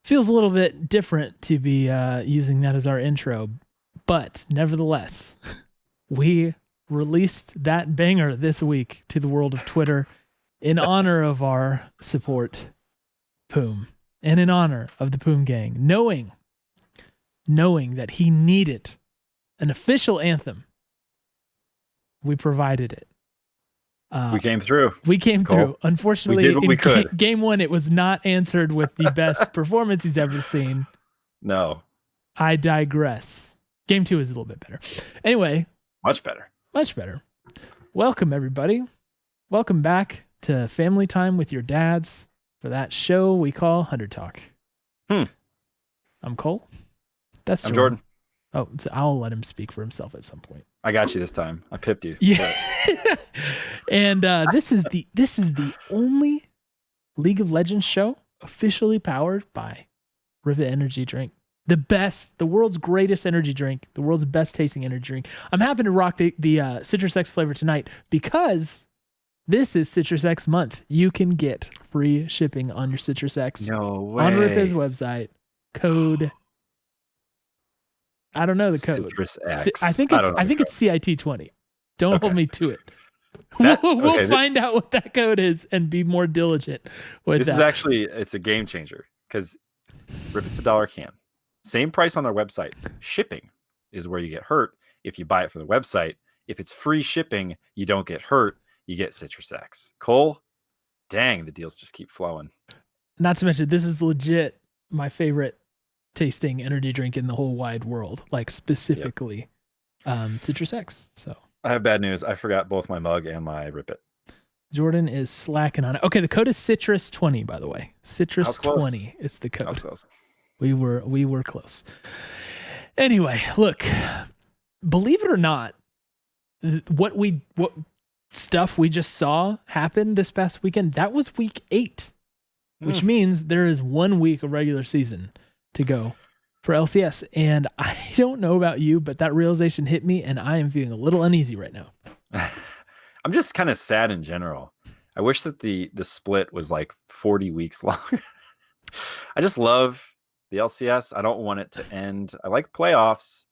Feels a little bit different to be using that as our intro, but nevertheless, we released that banger this week to the world of Twitter in honor of our support, Poome, and in honor of the Poome gang, knowing that he needed an official anthem. We provided it. We came through. We came through. Unfortunately, we did what we could. Game 1, it was not answered with the best performance he's ever seen. No. I digress. Game 2 is a little bit better. Anyway. Much better. Much better. Welcome, everybody. Welcome back to Family Time with your dads for that show we call 100 Talk. I'm Cole. I'm Jordan. Oh, so I'll let him speak for himself at some point. I got you this time. I pipped you. Yeah. And this is the only League of Legends show officially powered by Rivet Energy Drink. The world's greatest energy drink, the world's best tasting energy drink. I'm happy to rock the Citrus X flavor tonight because this is Citrus X month. You can get free shipping on your Citrus X on Rivet's website. Code. I don't know the code. Citrus X. I think it's CIT20. Don't hold me to it. We'll find out what that code is and be more diligent with this. It's a game changer because Rivet's $1 can. Same price on their website. Shipping is where you get hurt if you buy it from the website. If it's free shipping, you don't get hurt. You get Citrus X. Cole, dang, the deals just keep flowing. Not to mention, this is legit my favorite tasting energy drink in the whole wide world, like specifically Citrus X. So I have bad news. I forgot both my mug and my Rip-It. Jordan is slacking on it. Okay, the code is Citrus20, by the way. Citrus20 is the code. Close. We were close. Anyway, look, believe it or not, what stuff we just saw happen this past weekend, that was week 8, which means there is 1 week of regular season to go for LCS. And I don't know about you, but that realization hit me and I am feeling a little uneasy right now. I'm just kind of sad in general. I wish that the split was like 40 weeks long. I just love the LCS. I don't want it to end. I like playoffs,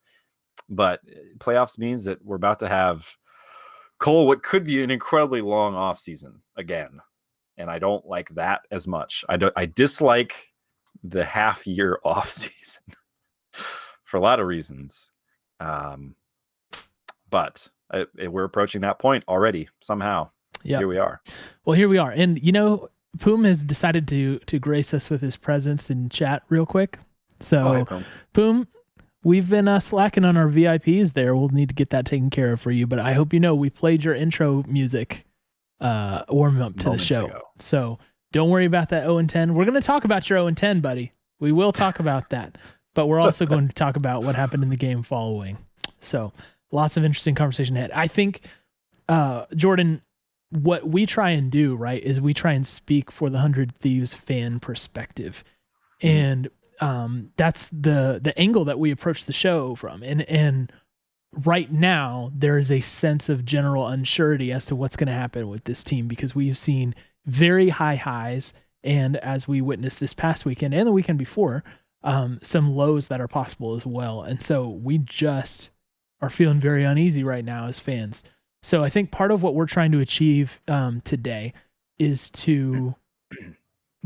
but playoffs means that we're about to have what could be an incredibly long off season again. And I don't like that as much. I dislike the half year off season for a lot of reasons. But we're approaching that point already somehow. Yep. Here we are. Well, here we are. And Poome has decided to grace us with his presence in chat real quick. So Poome, we've been slacking on our VIPs there. We'll need to get that taken care of for you. But I hope we played your intro music warm up to the show. So don't worry about that 0-10. We're going to talk about your 0-10, buddy. We will talk about that. But we're also going to talk about what happened in the game following. So lots of interesting conversation ahead. I think, Jordan, what we try and do, right, is we try and speak for the 100 Thieves fan perspective. And that's the angle that we approach the show from. And right now, there is a sense of general uncertainty as to what's going to happen with this team because we've seen very high highs, and as we witnessed this past weekend and the weekend before, some lows that are possible as well. And so we just are feeling very uneasy right now as fans. So I think part of what we're trying to achieve today is to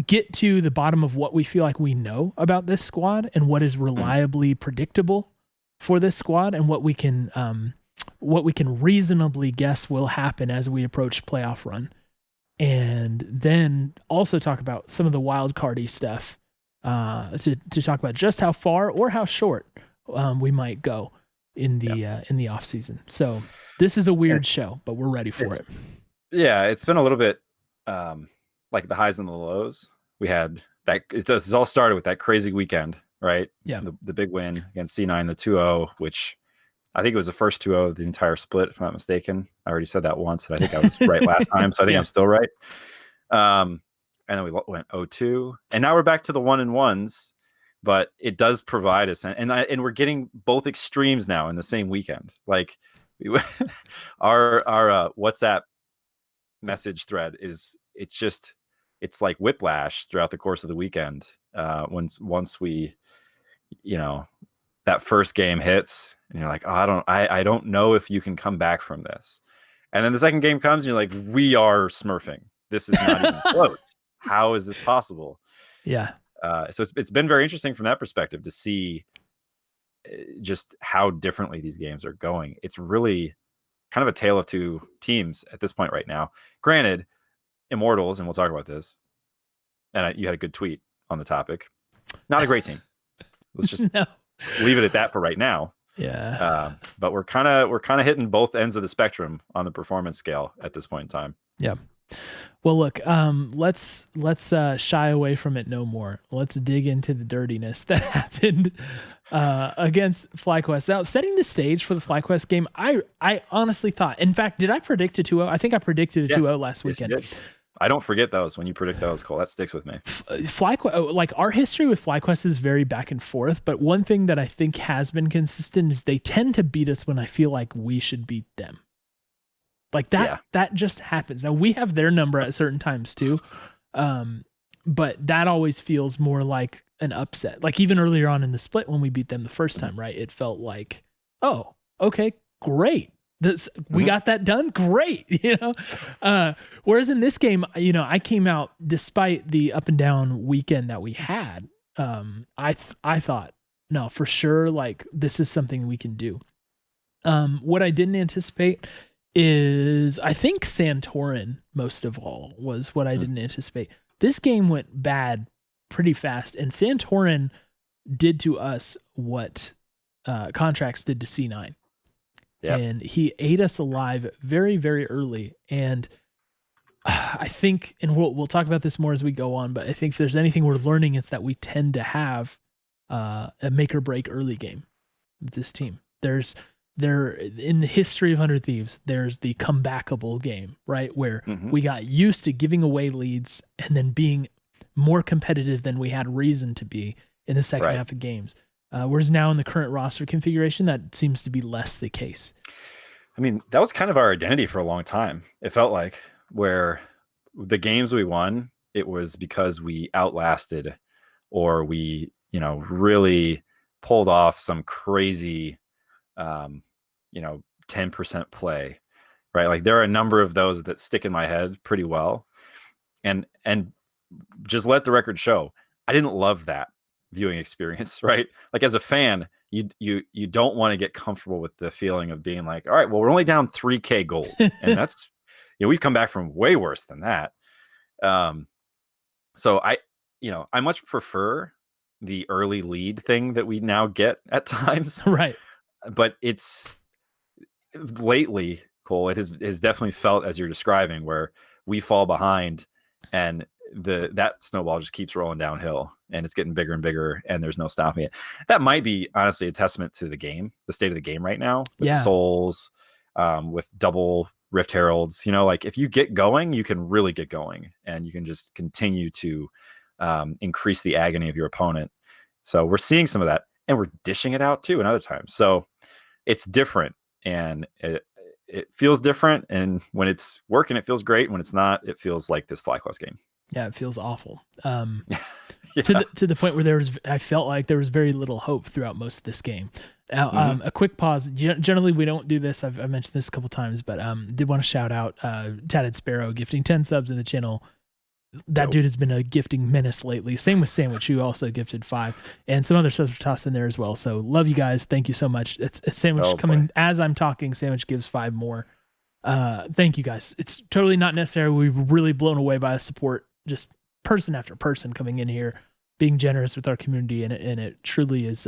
get to the bottom of what we feel like we know about this squad and what is reliably predictable for this squad and what we can reasonably guess will happen as we approach playoff run. And then also talk about some of the wild cardy stuff to talk about just how far or how short we might go in the off season. So this is a weird show, but we're ready for it. Yeah, it's been a little bit like the highs and the lows. We had that. This all started with that crazy weekend, right? Yeah, the big win against C9, the 2-0, which I think it was the first 2-0 of the entire split, if I'm not mistaken. I already said that once, and I think I was right last time, so I think I'm still right. And then we went 0-2, and now we're back to the 1-1s. But it does provide us, and we're getting both extremes now in the same weekend. Like our WhatsApp message thread it's just it's like whiplash throughout the course of the weekend. Once we, that first game hits and you're like, oh, I don't know if you can come back from this. And then the second game comes and you're like, we are smurfing. This is not even close. How is this possible? Yeah. So it's been very interesting from that perspective to see just how differently these games are going. It's really kind of a tale of two teams at this point right now. Granted, Immortals, and we'll talk about this, and you had a good tweet on the topic. Not a great team. Let's just leave it at that for right now. Yeah. But we're kind of hitting both ends of the spectrum on the performance scale at this point in time. Yeah. Well, look, let's shy away from it no more. Let's dig into the dirtiness that happened against FlyQuest. Now, setting the stage for the FlyQuest game, I honestly thought, in fact, did I predict a 2-0? I think I predicted a 2-0 last weekend. You did. I don't forget those when you predict those, Cole. That sticks with me. FlyQuest, like our history with FlyQuest is very back and forth, but one thing that I think has been consistent is they tend to beat us when I feel like we should beat them. Like that just happens. Now we have their number at certain times too. But that always feels more like an upset. Like even earlier on in the split when we beat them the first time, right? It felt like, oh, okay, great. We got that done. Great. Whereas in this game, I came out despite the up and down weekend that we had. I thought, no, for sure. Like this is something we can do. What I didn't anticipate is I think Santorin most of all was what I didn't anticipate. This game went bad pretty fast, and Santorin did to us what Contracts did to C9. Yep. And he ate us alive very, very early. And I think, and we'll talk about this more as we go on, but I think if there's anything we're learning, it's that we tend to have a make or break early game with this team. There in the history of 100 Thieves, there's the comebackable game, right? Where we got used to giving away leads and then being more competitive than we had reason to be in the second half of games. Whereas now in the current roster configuration, that seems to be less the case. I mean, that was kind of our identity for a long time. It felt like where the games we won, it was because we outlasted or we, really pulled off some crazy 10% play, right? Like there are a number of those that stick in my head pretty well. And just let the record show, I didn't love that viewing experience, right? Like as a fan, you don't want to get comfortable with the feeling of being like, all right, well, we're only down 3K gold. And that's, we've come back from way worse than that. So I much prefer the early lead thing that we now get at times. Right. But it's lately, Cole, it has definitely felt as you're describing where we fall behind and that snowball just keeps rolling downhill and it's getting bigger and bigger and there's no stopping it. That might be honestly a testament to the game, the state of the game right now with the souls, with double Rift Heralds, like if you get going, you can really get going and you can just continue to increase the agony of your opponent. So we're seeing some of that and we're dishing it out too another time. So it's different and it feels different. And when it's working, it feels great. When it's not, it feels like this FlyQuest game. Yeah, it feels awful. To the point where I felt like there was very little hope throughout most of this game. Now, a quick pause. Generally, we don't do this. I've mentioned this a couple times, but did want to shout out Tatted Sparrow gifting 10 subs in the channel. That dude has been a gifting menace lately. Same with Sandwich, who also gifted 5, and some other subs were tossed in there as well. So love you guys. Thank you so much. It's Sandwich coming as I'm talking. Sandwich gives 5 more. Thank you guys. It's totally not necessary. We've really blown away by the support. Just person after person coming in here, being generous with our community, and it truly is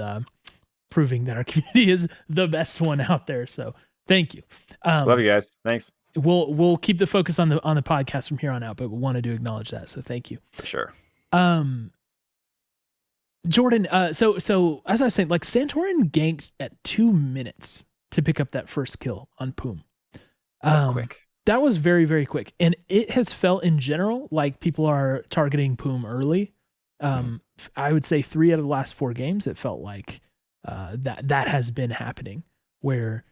proving that our community is the best one out there. So thank you. Love you guys. Thanks. We'll keep the focus on the podcast from here on out, but we wanted to acknowledge that. So thank you. For sure. Jordan, so as I was saying, like Santorin ganked at 2 minutes to pick up that first kill on Poome. That's quick. That was very, very quick. And it has felt in general like people are targeting Poome early. I would say 3 out of the last 4 games, it felt like that has been happening where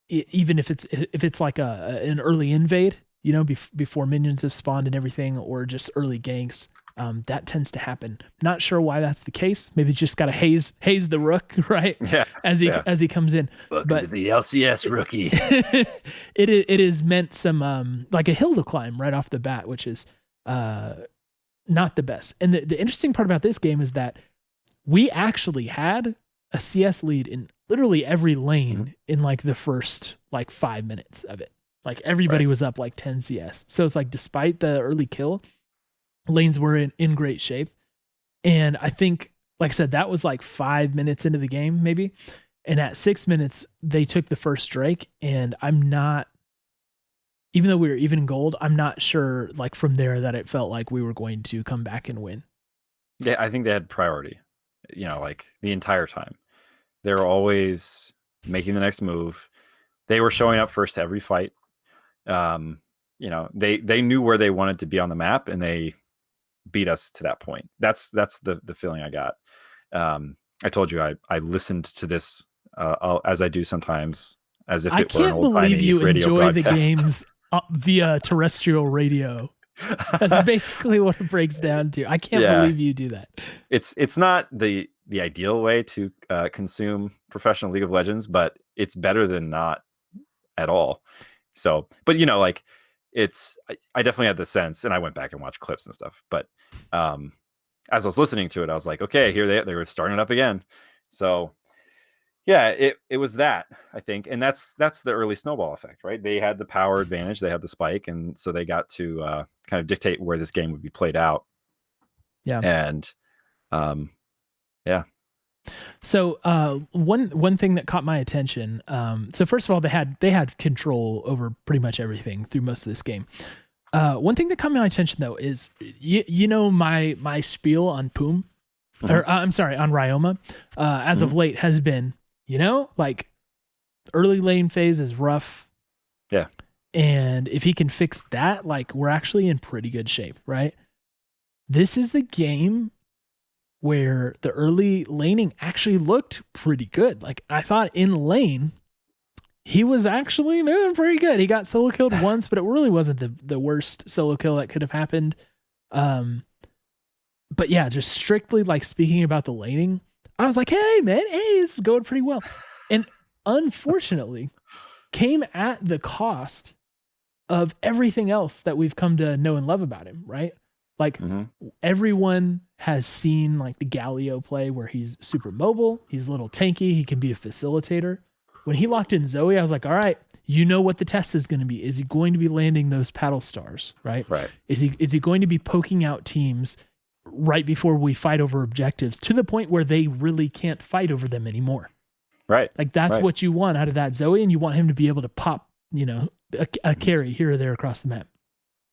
even if it's like an early invade, before minions have spawned and everything, or just early ganks. That tends to happen. Not sure why that's the case. Maybe just got to haze the rook, right? Yeah. As he comes in. Welcome to the LCS rookie. it is meant some like a hill to climb right off the bat, which is not the best. And the interesting part about this game is that we actually had a CS lead in literally every lane in like the first like 5 minutes of it. Like everybody was up like 10 CS. So it's like, despite the early kill, lanes were in great shape. And I think, like I said, that was like 5 minutes into the game, maybe. And at 6 minutes, they took the first Drake. And I'm not, even though we were even in gold, I'm not sure like from there that it felt like we were going to come back and win. Yeah, I think they had priority, like the entire time. They were always making the next move. They were showing up first to every fight. They knew where they wanted to be on the map, and they beat us to that point. That's the feeling I got. I told you I listened to this as I do sometimes, as if it were an old-timey I can't believe you enjoy broadcast. the games via terrestrial radio. That's basically what it breaks down to. I can't believe you do that. It's not the ideal way to consume professional League of Legends, but it's better than not at all. So, but I definitely had the sense, and I went back and watched clips and stuff. But as I was listening to it, I was like, okay, here they were starting up again. So yeah, it was that, I think, and that's the early snowball effect, right? They had the power advantage, they had the spike, and so they got to kind of dictate where this game would be played out. Yeah, and yeah. So one thing that caught my attention. So first of all, they had control over pretty much everything through most of this game. One thing that caught my attention though is my spiel on Poome, or I'm sorry, on Ryoma, as of late has been like early lane phase is rough. Yeah, and if he can fix that, like we're actually in pretty good shape, right? This is the game where the early laning actually looked pretty good. Like I thought in lane, he was actually doing pretty good. He got solo killed once, but it really wasn't the worst solo kill that could have happened. But yeah, just strictly like speaking about the laning, I was like, hey man, this is going pretty well. And unfortunately came at the cost of everything else that we've come to know and love about him, right? Like everyone has seen like the Galio play where he's super mobile, he's a little tanky, he can be a facilitator. When he locked in Zoe, I was like, all right, you know what the test is going to be. Is he going to be landing those paddle stars, right? Right. Is he going to be poking out teams right before we fight over objectives to the point where they really can't fight over them anymore? Right. Like that's what you want out of that Zoe, and you want him to be able to pop, a carry here or there across the map.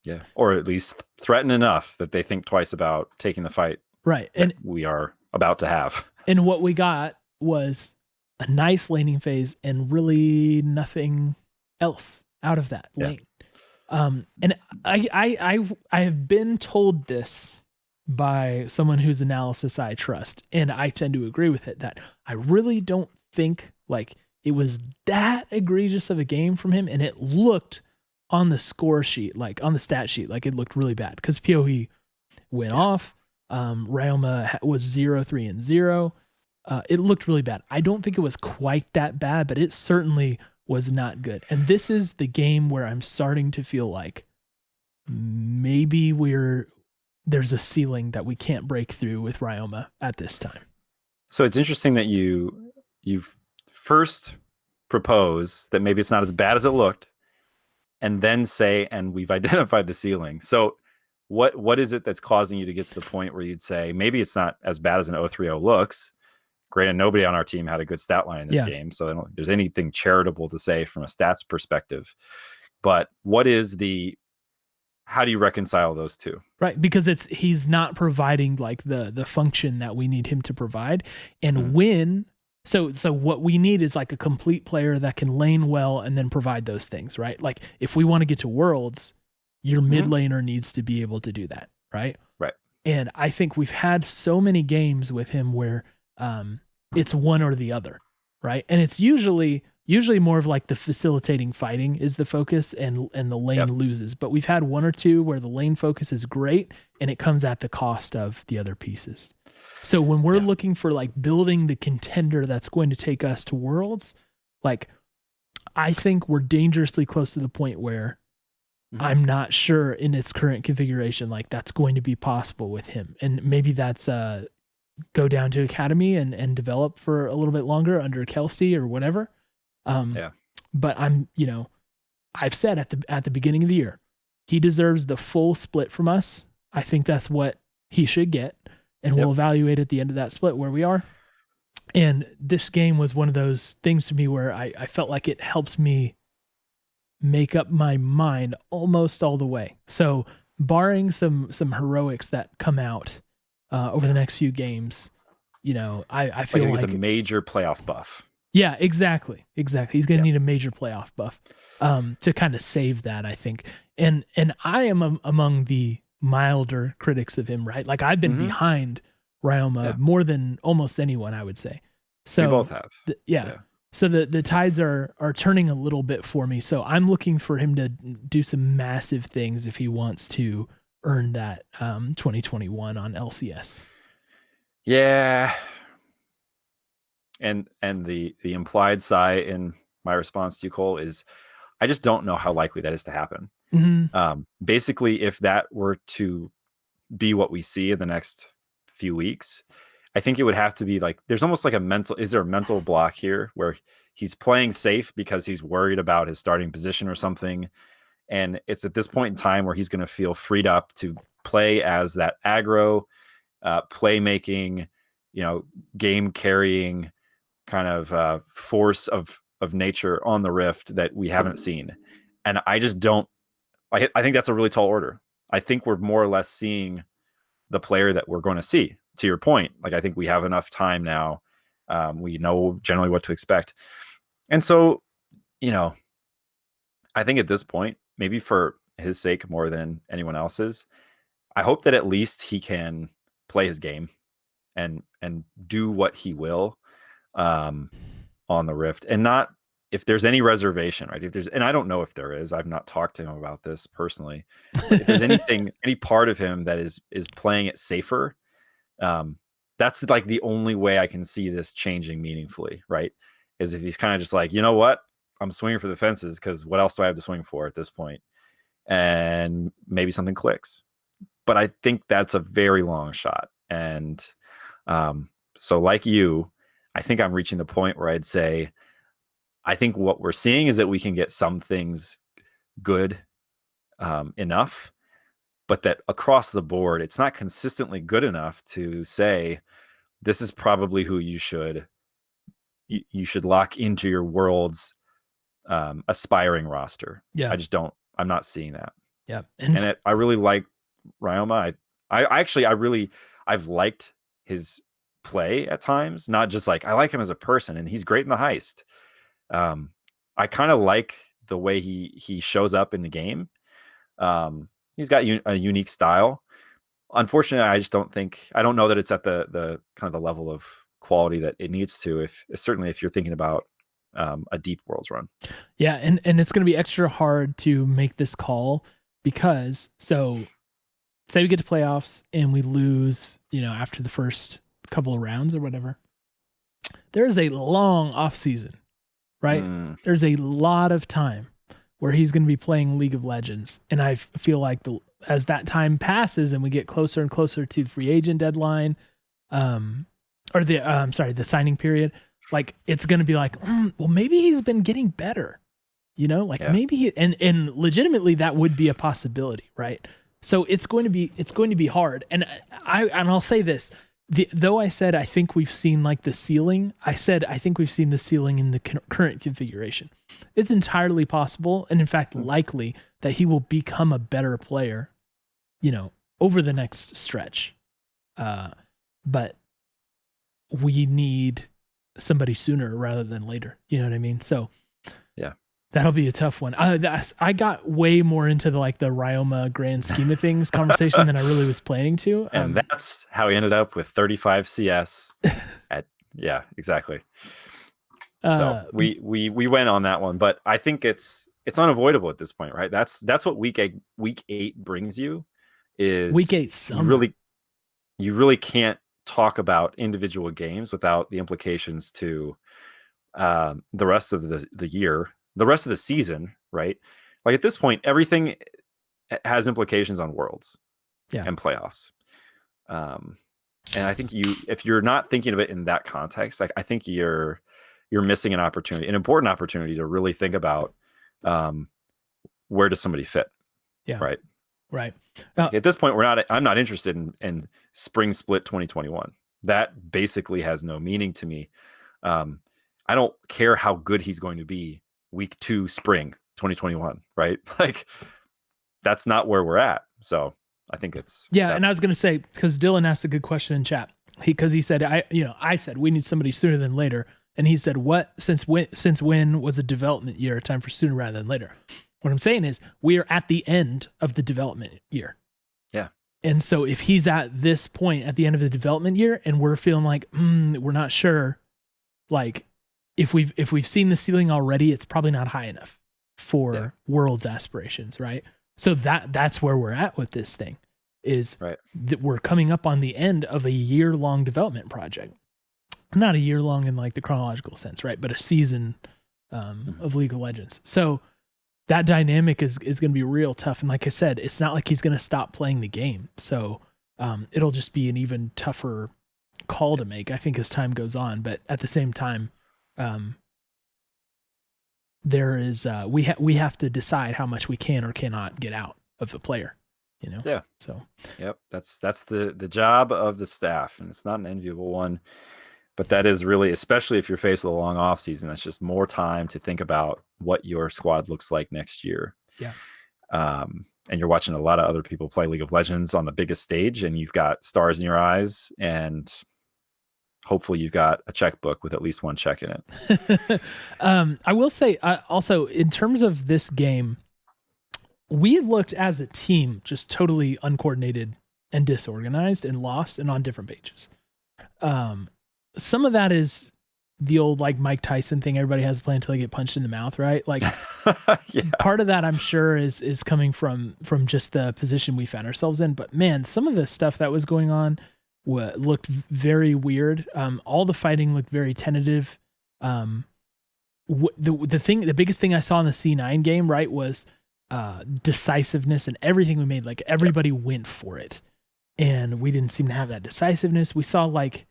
Yeah. Or at least threaten enough that they think twice about taking the fight. Right. And we are about to have. And what we got was a nice laning phase and really nothing else out of that lane. And I have been told this by someone whose analysis I trust, and I tend to agree with it, that I really don't think like it was that egregious of a game from him, and it looked on the score sheet, like on the stat sheet, like it looked really bad because PoE went off. Ryoma was 0-3-0. It looked really bad. I don't think it was quite that bad, but it certainly was not good. And this is the game where I'm starting to feel like maybe there's a ceiling that we can't break through with Ryoma at this time. So it's interesting that you first propose that maybe it's not as bad as it looked, and then say, and we've identified the ceiling. So what is it that's causing you to get to the point where you'd say maybe it's not as bad as an 0-3-0 looks? Granted, nobody on our team had a good stat line in this game, so I don't think there's anything charitable to say from a stats perspective. But how do you reconcile those two? Right, because he's not providing like the function that we need him to provide. And so what we need is like a complete player that can lane well and then provide those things, right? Like if we want to get to Worlds, your mid laner needs to be able to do that, right? Right. And I think we've had so many games with him where it's one or the other, right? And it's usually usually more of like the facilitating fighting is the focus, and the lane loses. But we've had one or two where the lane focus is great and it comes at the cost of the other pieces. So when we're looking for like building the contender that's going to take us to Worlds, like I think we're dangerously close to the point where I'm not sure in its current configuration like that's going to be possible with him. And maybe that's go down to academy and develop for a little bit longer under Kelsey or whatever. But I'm, I've said at the beginning of the year, he deserves the full split from us. I think that's what he should get. And we'll evaluate at the end of that split where we are. And this game was one of those things to me where I felt like it helped me make up my mind almost all the way. So barring some heroics that come out over the next few games, I feel like it's a major playoff buff. Yeah, exactly. He's going to need a major playoff buff to kind of save that, I think. And I am among the milder critics of him, right? Like I've been behind Ryoma more than almost anyone, I would say. So we both have. So the tides are turning a little bit for me. So I'm looking for him to do some massive things if he wants to earn that 2021 on LCS. Yeah. And the implied sigh in my response to you, Cole, is I just don't know how likely that is to happen. Basically, if that were to be what we see in the next few weeks, I think it would have to be like, there's almost like is there a mental block here where he's playing safe because he's worried about his starting position or something. And it's at this point in time where he's going to feel freed up to play as that aggro, playmaking, game carrying kind of force of nature on the Rift that we haven't seen. And I just don't, I think that's a really tall order. I think we're more or less seeing the player that we're going to see, to your point. Like, I think we have enough time now. We know generally what to expect. And so, I think at this point, maybe for his sake more than anyone else's, I hope that at least he can play his game and do what he will on the Rift, and not, if there's any reservation, right? And I don't know if there is, I've not talked to him about this personally. If there's any part of him that is playing it safer, that's like the only way I can see this changing meaningfully, right? Is if he's kind of just like, you know what, I'm swinging for the fences because what else do I have to swing for at this point? And maybe something clicks. But I think that's a very long shot. And so like you, I think I'm reaching the point where I'd say, I think what we're seeing is that we can get some things good enough, but that across the board, it's not consistently good enough to say, this is probably who you should lock into your World's aspiring roster. Yeah. I'm not seeing that. Yeah. I really like Ryoma. I've liked his play at times, not just like, I like him as a person and he's great in the heist. I kind of like the way he shows up in the game. He's got a unique style. Unfortunately, I don't know that it's at the kind of the level of quality that it needs to, certainly if you're thinking about a deep Worlds run. Yeah. And it's going to be extra hard to make this call because, so say we get to playoffs and we lose, after the first couple of rounds or whatever, there's a long off season, right? There's a lot of time where he's going to be playing League of Legends. And I feel like as that time passes and we get closer and closer to the free agent deadline, the signing period, like it's going to be like, well, maybe he's been getting better, maybe and legitimately that would be a possibility. Right. So it's going to be hard. And I'll say this, though I said, I think we've seen like the ceiling, I think we've seen the ceiling in the current configuration. It's entirely possible. And in fact, likely that he will become a better player, over the next stretch. But we need somebody sooner rather than later. You know what I mean? So yeah, that'll be a tough one. I got way more into the Ryoma grand scheme of things conversation than I really was planning to. And that's how he ended up with 35 CS yeah, exactly. So we went on that one, but I think it's unavoidable at this point, right? That's what week eight brings you. Is week 8 summer. You really can't talk about individual games without the implications to the rest of the year, the rest of the season, right? Like at this point, everything has implications on worlds and playoffs. And I think if you're not thinking of it in that context, like I think you're missing an important opportunity to really think about where does somebody fit? Yeah. Right. Right. At this point, I'm not interested in spring split 2021. That basically has no meaning to me. I don't care how good he's going to be week 2 spring 2021, right? Like that's not where we're at. So I think it's and I was gonna say, because Dylan asked a good question in chat. He said I said we need somebody sooner than later, and he said since when was a development year a time for sooner rather than later? What I'm saying is we are at the end of the development year. Yeah. And so if he's at this point at the end of the development year and we're feeling like we're not sure, like if we've seen the ceiling already, it's probably not high enough for world's aspirations, right? So that's where we're at with this thing, is that we're coming up on the end of a year-long development project. Not a year-long in like the chronological sense, right? But a season of League of Legends. So that dynamic is going to be real tough. And like I said, it's not like he's going to stop playing the game. So it'll just be an even tougher call to make, I think, as time goes on. But at the same time, there is we have to decide how much we can or cannot get out of the player, Yeah. So that's the job of the staff, and it's not an enviable one. But that is really, especially if you're faced with a long off season, that's just more time to think about what your squad looks like next year. Yeah. And you're watching a lot of other people play League of Legends on the biggest stage, and you've got stars in your eyes, and hopefully you've got a checkbook with at least one check in it. I will say also, in terms of this game, we looked as a team just totally uncoordinated and disorganized and lost and on different pages. Some of that is the old like Mike Tyson thing. Everybody has a plan until they get punched in the mouth, right? Like part of that I'm sure is coming from just the position we found ourselves in. But man, some of the stuff that was going on looked very weird. All the fighting looked very tentative. The biggest thing I saw in the C9 game, right, was decisiveness, and everything we made, like everybody went for it. And we didn't seem to have that decisiveness. We saw like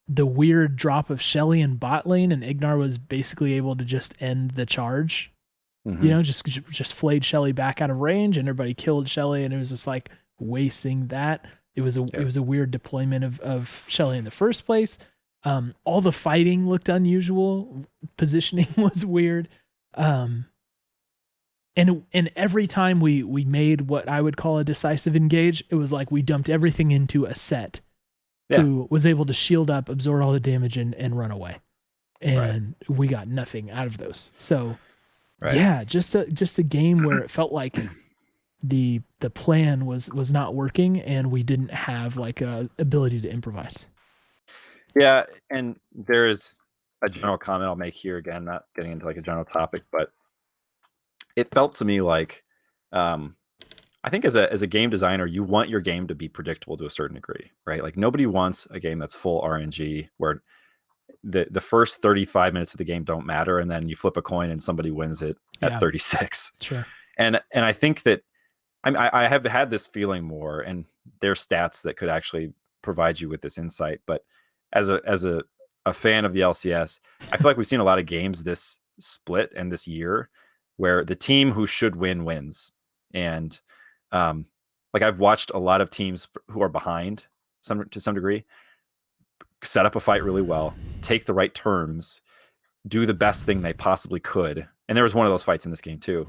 the weird drop of Shelly in bot lane, and Ignar was basically able to just end the charge. Just flayed Shelly back out of range, and everybody killed Shelly, and it was just like wasting that. It was a weird deployment of Shelly in the first place. All the fighting looked unusual. Positioning was weird. And every time we made what I would call a decisive engage, it was like we dumped everything into a set who was able to shield up, absorb all the damage, and run away. And we got nothing out of those. So just a game where it felt like the plan was not working, and we didn't have like a ability to improvise. Yeah, and there is a general comment I'll make here, again, not getting into like a general topic, but it felt to me like I think as a game designer, you want your game to be predictable to a certain degree, right? Like nobody wants a game that's full RNG where the first 35 minutes of the game don't matter, and then you flip a coin and somebody wins it at 36. Sure. And I think that I have had this feeling more, and there's stats that could actually provide you with this insight. But as a fan of the LCS, I feel like we've seen a lot of games this split and this year where the team who should win wins. And like I've watched a lot of teams who are behind to some degree set up a fight really well, take the right terms, do the best thing they possibly could. And there was one of those fights in this game too.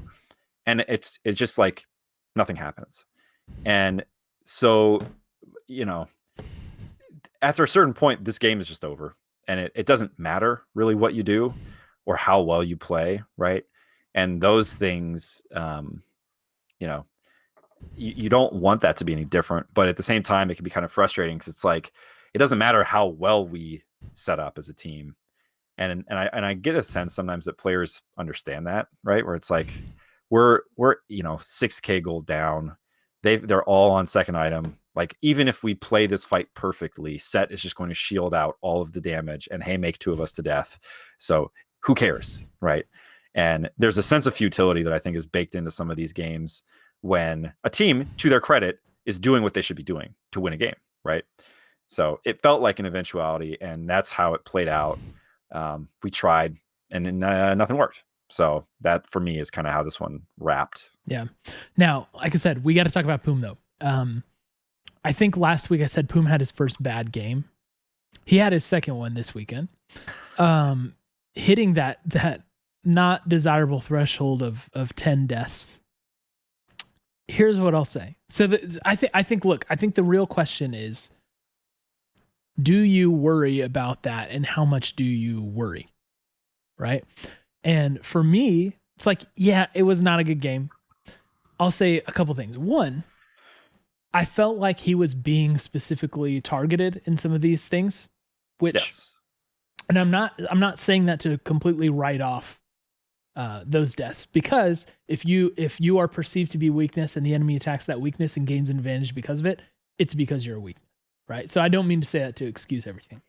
And it's just like nothing happens. And so, after a certain point, this game is just over, and it doesn't matter really what you do or how well you play. Right. And those things, you don't want that to be any different, but at the same time, it can be kind of frustrating because it's like, it doesn't matter how well we set up as a team. And I get a sense sometimes that players understand that, right? Where it's like we're 6K gold down. They're all on second item. Like, even if we play this fight perfectly, Set is just going to shield out all of the damage and make two of us to death. So who cares, right? And there's a sense of futility that I think is baked into some of these games when a team, to their credit, is doing what they should be doing to win a game, right? So it felt like an eventuality, and that's how it played out. We tried, and nothing worked. So that, for me, is kind of how this one wrapped. Yeah. Now, like I said, we got to talk about Poome, though. I think last week I said Poome had his first bad game. He had his second one this weekend. Hitting that not desirable threshold of 10 deaths. Here's what I'll say. So I think the real question is, do you worry about that, and how much do you worry? Right? And for me, it's like, yeah, it was not a good game. I'll say a couple things. One, I felt like he was being specifically targeted in some of these things, which, yes. And I'm not saying that to completely write off those deaths, because if you are perceived to be weakness and the enemy attacks that weakness and gains an advantage because of it, it's because you're a weakness, right? So I don't mean to say that to excuse everything.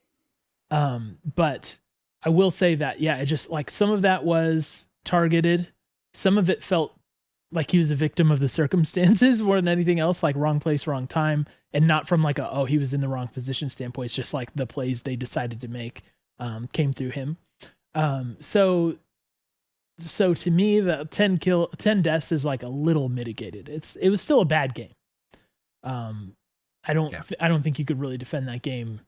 But I will say that, yeah, it just, like, some of that was targeted. Some of it felt like he was a victim of the circumstances more than anything else, like wrong place, wrong time, and not from like he was in the wrong position standpoint. It's just like the plays they decided to make came through him. So to me, the 10 deaths is like a little mitigated. It was still a bad game. I don't think you could really defend that game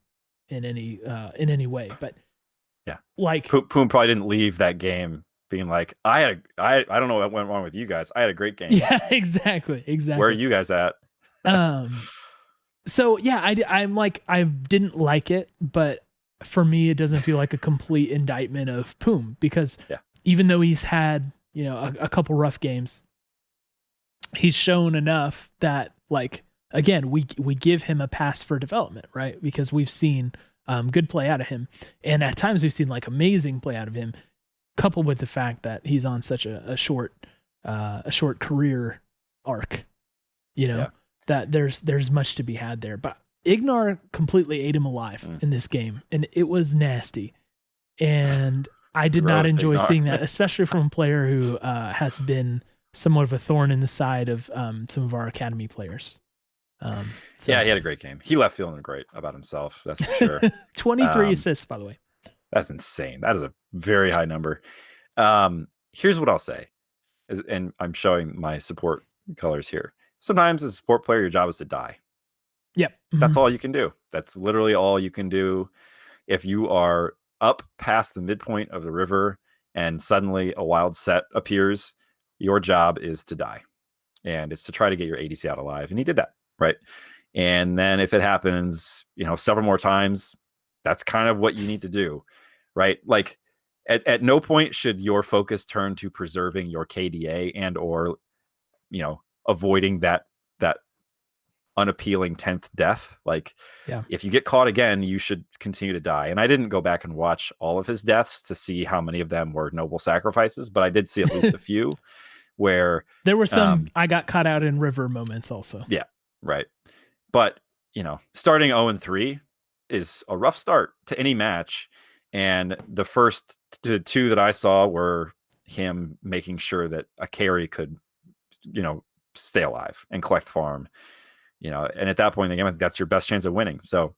in any way, but yeah, like Poome probably didn't leave that game being like, I don't know what went wrong with you guys. I had a great game. Yeah, exactly. Where are you guys at? So yeah, I'm like, I didn't like it, but for me, it doesn't feel like a complete indictment of Poome, because even though he's had, a couple rough games, he's shown enough that, like, again, we give him a pass for development, right? Because we've seen good play out of him, and at times we've seen like amazing play out of him, coupled with the fact that he's on such a short career arc, that there's much to be had there. But Ignar completely ate him alive in this game, and it was nasty. And I did not enjoy seeing that, especially from a player who has been somewhat of a thorn in the side of some of our academy players. Yeah, he had a great game. He left feeling great about himself, that's for sure. 23 assists, by the way. That's insane. That is a very high number. Here's what I'll say, and I'm showing my support colors here. Sometimes as a support player, your job is to die. Yep. Mm-hmm. That's all you can do. That's literally all you can do. If you are up past the midpoint of the river and suddenly a wild set appears, your job is to die. And it's to try to get your ADC out alive. And he did that, right? And then if it happens, several more times, that's kind of what you need to do, right? Like, at no point should your focus turn to preserving your KDA and or, avoiding that unappealing 10th death. Like, if you get caught again, you should continue to die. And I didn't go back and watch all of his deaths to see how many of them were noble sacrifices, but I did see at least a few where there were some I got caught out in river moments also. Yeah, right. But, starting 0-3 is a rough start to any match. And the first two that I saw were him making sure that a carry could, stay alive and collect farm, and at that point in the game, I think that's your best chance of winning. So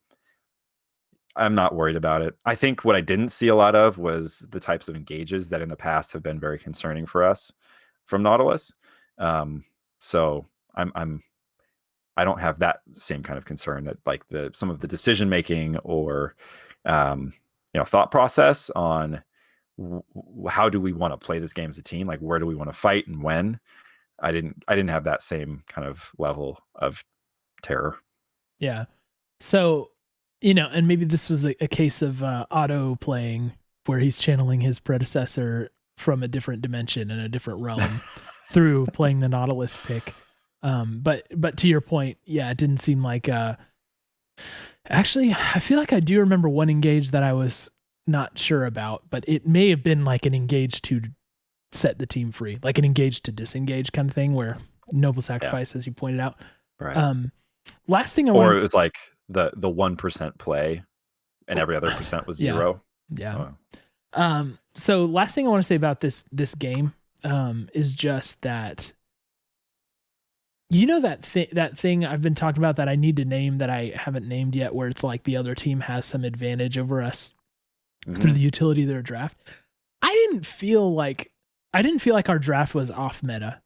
I'm not worried about it. I think what I didn't see a lot of was the types of engages that in the past have been very concerning for us from Nautilus. So I don't have that same kind of concern that, like, some of the decision making or thought process on how do we want to play this game as a team, like where do we want to fight and when. I didn't have that same kind of level of terror. Yeah. So, and maybe this was a case of auto playing where he's channeling his predecessor from a different dimension and a different realm through playing the Nautilus pick. But to your point, yeah, it didn't seem like actually, I feel like I do remember one engage that I was not sure about, but it may have been like an engage to set the team free, like an engage to disengage kind of thing, where noble sacrifice, as you pointed out. Right. Last thing I or want, it was like the 1% play, and every other percent was 0. Yeah. So last thing I want to say about this game is just that, you know, that thing I've been talking about that I need to name that I haven't named yet, where it's like the other team has some advantage over us through the utility of their draft. I didn't feel like our draft was off meta.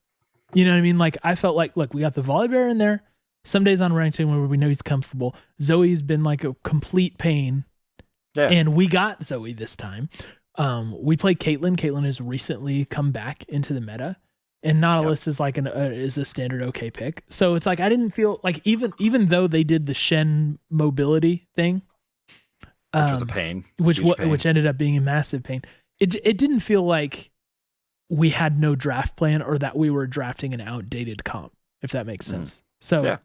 You know what I mean? Like, I felt like, look, we got the Volibear in there. Some days on ranked where we know he's comfortable. Zoe's been like a complete pain. Yeah. And we got Zoe this time. We played Caitlyn. Caitlyn has recently come back into the meta. And Nautilus is like is a standard okay pick. So it's like, I didn't feel like, even though they did the Shen mobility thing, which was a pain, which ended up being a massive pain. It didn't feel like we had no draft plan or that we were drafting an outdated comp, if that makes sense. So,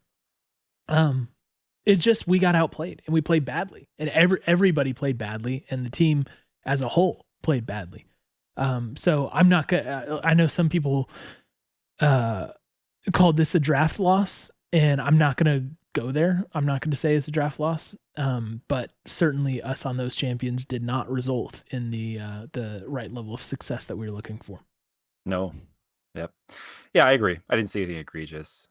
it just, we got outplayed and we played badly, and everybody played badly, and the team as a whole played badly. So I'm not gonna, I know some people called this a draft loss, and I'm not gonna go there. I'm not gonna say it's a draft loss. But certainly us on those champions did not result in the right level of success that we were looking for. No. Yep. Yeah, I agree. I didn't see anything egregious.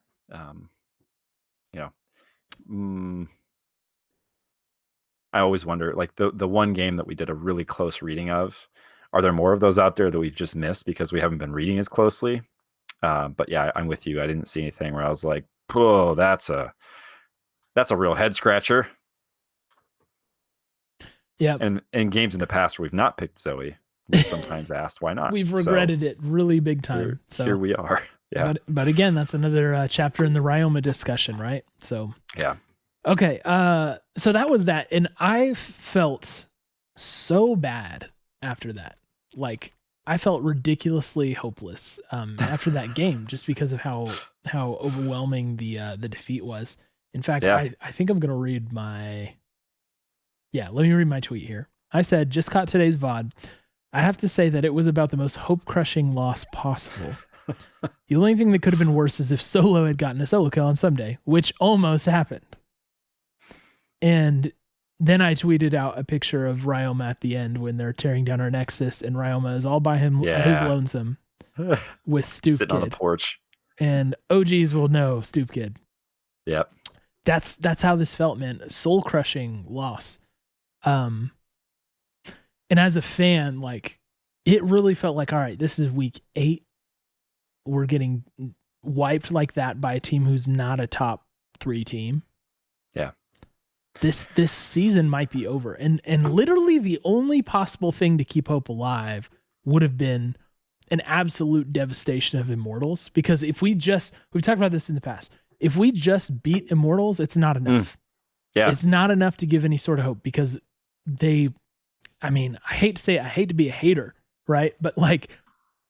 I always wonder, like the one game that we did a really close reading of, are there more of those out there that we've just missed because we haven't been reading as closely? But yeah, I'm with you. I didn't see anything where I was like, "Oh, that's a real head scratcher." Yeah. And in games in the past where we've not picked Zoe, we've sometimes asked why not. We've regretted it really big time. Here we are. Yeah. But again, that's another chapter in the Ryoma discussion, right? So yeah. Okay. So that was that, and I felt so bad after that. Like, I felt ridiculously hopeless after that game, just because of how overwhelming the defeat was. In fact, I think I'm gonna read my. Yeah, let me read my tweet here. I said, just caught today's VOD. I have to say that it was about the most hope-crushing loss possible. The only thing that could have been worse is if Solo had gotten a solo kill on Ssumday, which almost happened. And then I tweeted out a picture of Ryoma at the end when they're tearing down our Nexus, and Ryoma is all by his lonesome with Stoop sitting on the porch. And OGs will know Stoop Kid. Yep. That's how this felt, man. Soul crushing loss. And as a fan, like, it really felt like, all right, this is week 8. We're getting wiped like that by a team who's not a top 3 team. Yeah. This season might be over. And literally the only possible thing to keep hope alive would have been an absolute devastation of Immortals. Because if we've talked about this in the past, if we just beat Immortals, it's not enough. Yeah. It's not enough to give any sort of hope, because I hate to say it, I hate to be a hater, right? But like,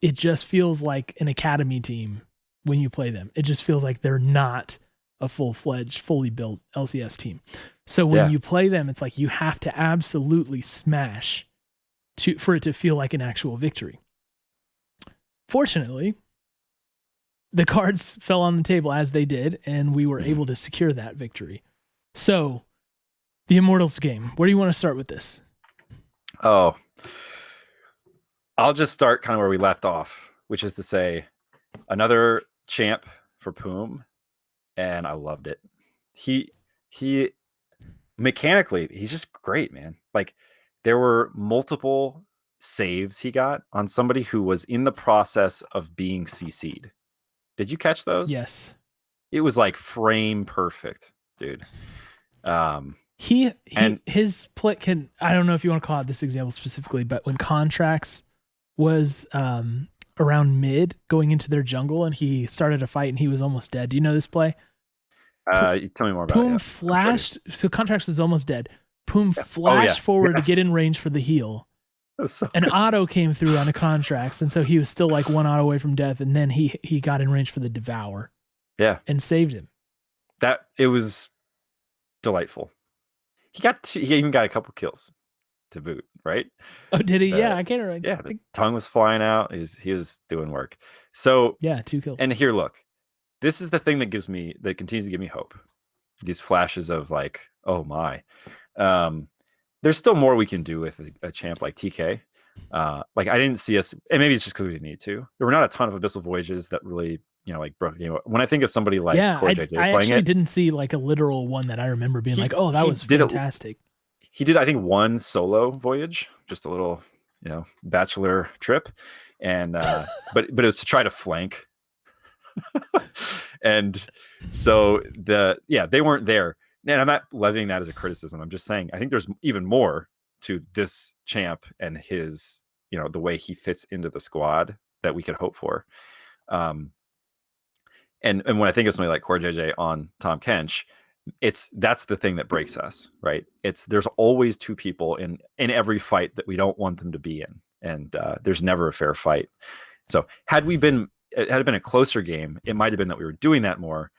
it just feels like an academy team when you play them. It just feels like they're not a full-fledged, fully built LCS team. So when you play them, it's like you have to absolutely smash for it to feel like an actual victory. Fortunately, the cards fell on the table as they did, and we were able to secure that victory. So, the Immortals game. Where do you want to start with this? Oh, I'll just start kind of where we left off, which is to say, another champ for Poome, and I loved it. He mechanically, he's just great, man. Like, there were multiple saves he got on somebody who was in the process of being CC'd. Did you catch those? Yes. It was like frame perfect, dude. His play can, I don't know if you want to call out this example specifically, but when Contracts was around mid going into their jungle and he started a fight and he was almost dead. Do you know this play? You tell me more about it. Poome flashed, so Contracts was almost dead. Poome flashed forward to get in range for the heal. An auto came through on the Contracts, and so he was still like one auto away from death, and then he got in range for the Devour. Yeah. And saved him. It was delightful. He even got a couple kills. to boot, right? Oh, did he? The, Yeah, I can't remember. yeah, the tongue was flying out. He was doing work. So Yeah, 2 kills. and here, look, this is the thing that continues to give me hope. These flashes of like, oh my, there's still more we can do with a champ like TK. Like I didn't see us, and maybe it's just because we didn't need to. There were not a ton of Abyssal Voyages that really, like broke the game. When I think of somebody like Core JJ I playing actually it, didn't see like a literal one that I remember being like, oh, that was fantastic. He did, I think, one solo voyage, just a little, bachelor trip, and but it was to try to flank. And so they weren't there. And I'm not levying that as a criticism. I'm just saying I think there's even more to this champ and his, the way he fits into the squad that we could hope for. And when I think of somebody like Core JJ on Tahm Kench, that's the thing that breaks us, right? There's always two people in every fight that we don't want them to be in, and there's never a fair fight. So had it been a closer game, it might have been that we were doing that more.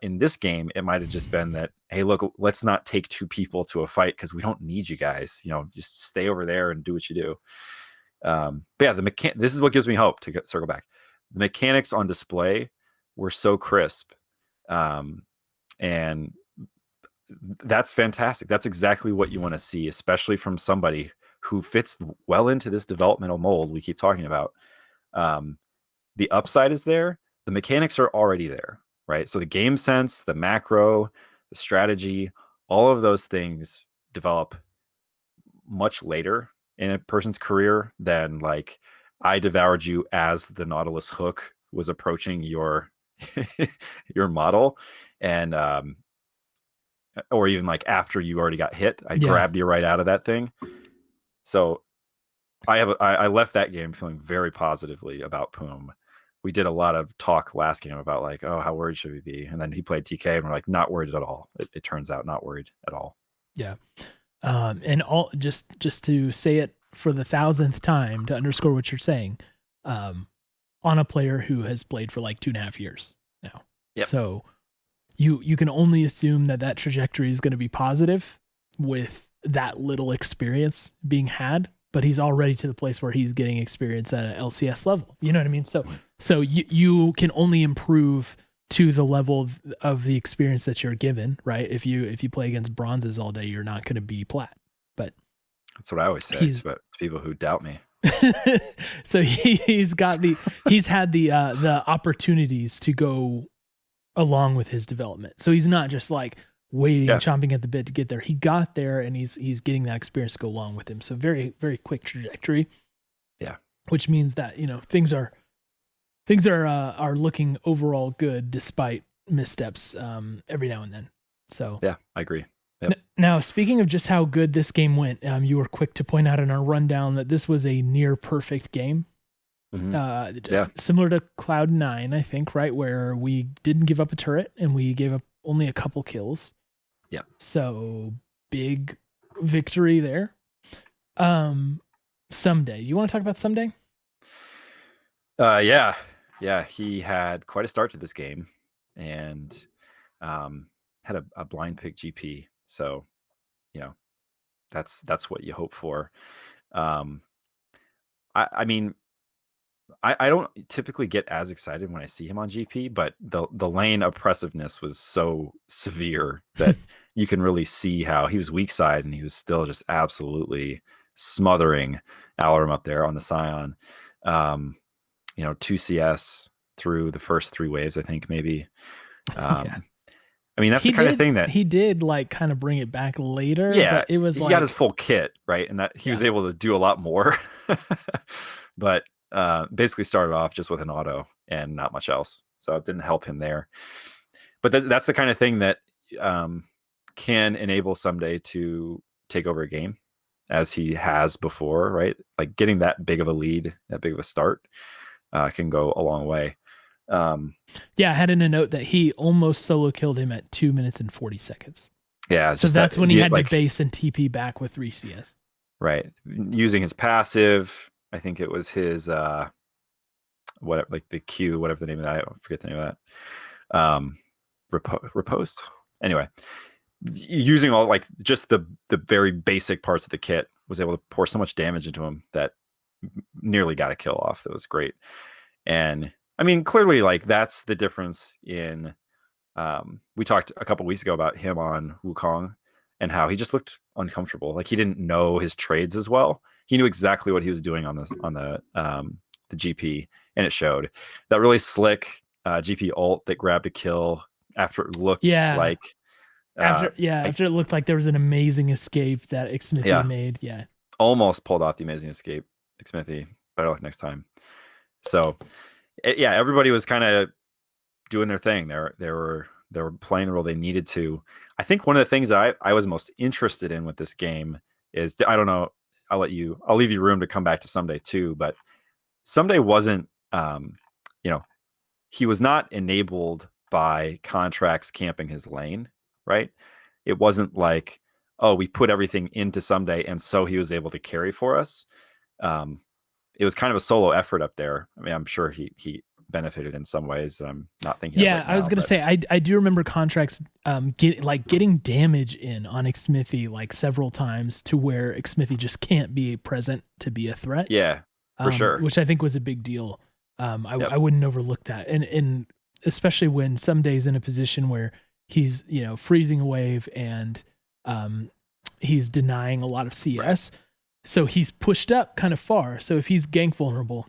In this game, it might have just been that, hey, look, let's not take two people to a fight because we don't need you guys. Just stay over there and do what you do. But yeah, this is what gives me hope to circle back. The mechanics on display were so crisp. And that's fantastic. That's exactly what you want to see, especially from somebody who fits well into this developmental mold we keep talking about. The upside is there. The mechanics are already there, right? So the game sense, the macro, the strategy, all of those things develop much later in a person's career than like I devoured you as the Nautilus hook was approaching your your model, and or even like after you already got hit, I grabbed you right out of that thing. So I left that game feeling very positively about Poome. We did a lot of talk last game about like, oh, how worried should we be? And then he played TK and we're like, not worried at all. It turns out not worried at all. Yeah. And all just to say it for the 1,000th time to underscore what you're saying, on a player who has played for like 2.5 years now. Yep. So you can only assume that trajectory is going to be positive with that little experience being had, but he's already to the place where he's getting experience at an LCS level. You know what I mean? So you can only improve to the level of the experience that you're given, right? If you play against bronzes all day, you're not going to be plat. But that's what I always say. But people who doubt me. So he's had the opportunities to go along with his development. So he's not just like waiting, chomping at the bit to get there. He got there, and he's getting that experience to go along with him. So very, very quick trajectory. Yeah. Which means that, things are looking overall good despite missteps every now and then. So yeah, I agree. Yep. Now, speaking of just how good this game went, you were quick to point out in our rundown that this was a near perfect game. Mm-hmm. Similar to Cloud9, I think, right? Where we didn't give up a turret and we gave up only a couple kills. Yeah. So big victory there. Ssumday. You want to talk about Ssumday? Yeah. He had quite a start to this game and had a blind pick GP. So, that's what you hope for. I mean, I don't typically get as excited when I see him on GP, but the lane oppressiveness was so severe that you can really see how he was weak side and he was still just absolutely smothering Alarum up there on the Scion. 2 CS through the first 3 waves, I think maybe. I mean, that's the kind of thing that he did like kind of bring it back later. Yeah, but it was he got his full kit, right? And that he was able to do a lot more. But basically started off just with an auto and not much else. So it didn't help him there. But that's the kind of thing that can enable Ssumday to take over a game as he has before, right? Like getting that big of a lead, that big of a start can go a long way. I had in a note that he almost solo killed him at 2 minutes and 40 seconds. Yeah. So that's when he had to base and TP back with 3 CS. Right. Using his passive. I think it was his whatever, like the Q, whatever the name of that. I forget the name of that. Riposte. Anyway, using all like just the very basic parts of the kit was able to pour so much damage into him that nearly got a kill off. That was great. And I mean, clearly, like that's the difference in. We talked a couple weeks ago about him on Wukong and how he just looked uncomfortable. Like he didn't know his trades as well. He knew exactly what he was doing on the GP, and it showed. That really slick GP ult that grabbed a kill after it looked like after it looked like there was an amazing escape that Xsmithy made. Yeah, almost pulled off the amazing escape. Xsmithy, better luck next time. So everybody was kind of doing their thing. They were playing the role they needed to. I think one of the things that I was most interested in with this game is, I don't know, I'll leave you room to come back to Ssumday too, but Ssumday wasn't he was not enabled by contracts camping his lane, right? It wasn't like, oh, we put everything into Ssumday and so he was able to carry for us. It was kind of a solo effort up there. I mean, I'm sure he benefited in some ways that I'm not thinking of right now, I was gonna say I do remember contracts getting damage in on Xsmithy like several times to where Xsmithy just can't be present to be a threat. Yeah, for sure. Which I think was a big deal. I wouldn't overlook that. And especially when Ssumday's in a position where he's, freezing a wave and he's denying a lot of CS. Right. So he's pushed up kind of far. So if he's gank vulnerable,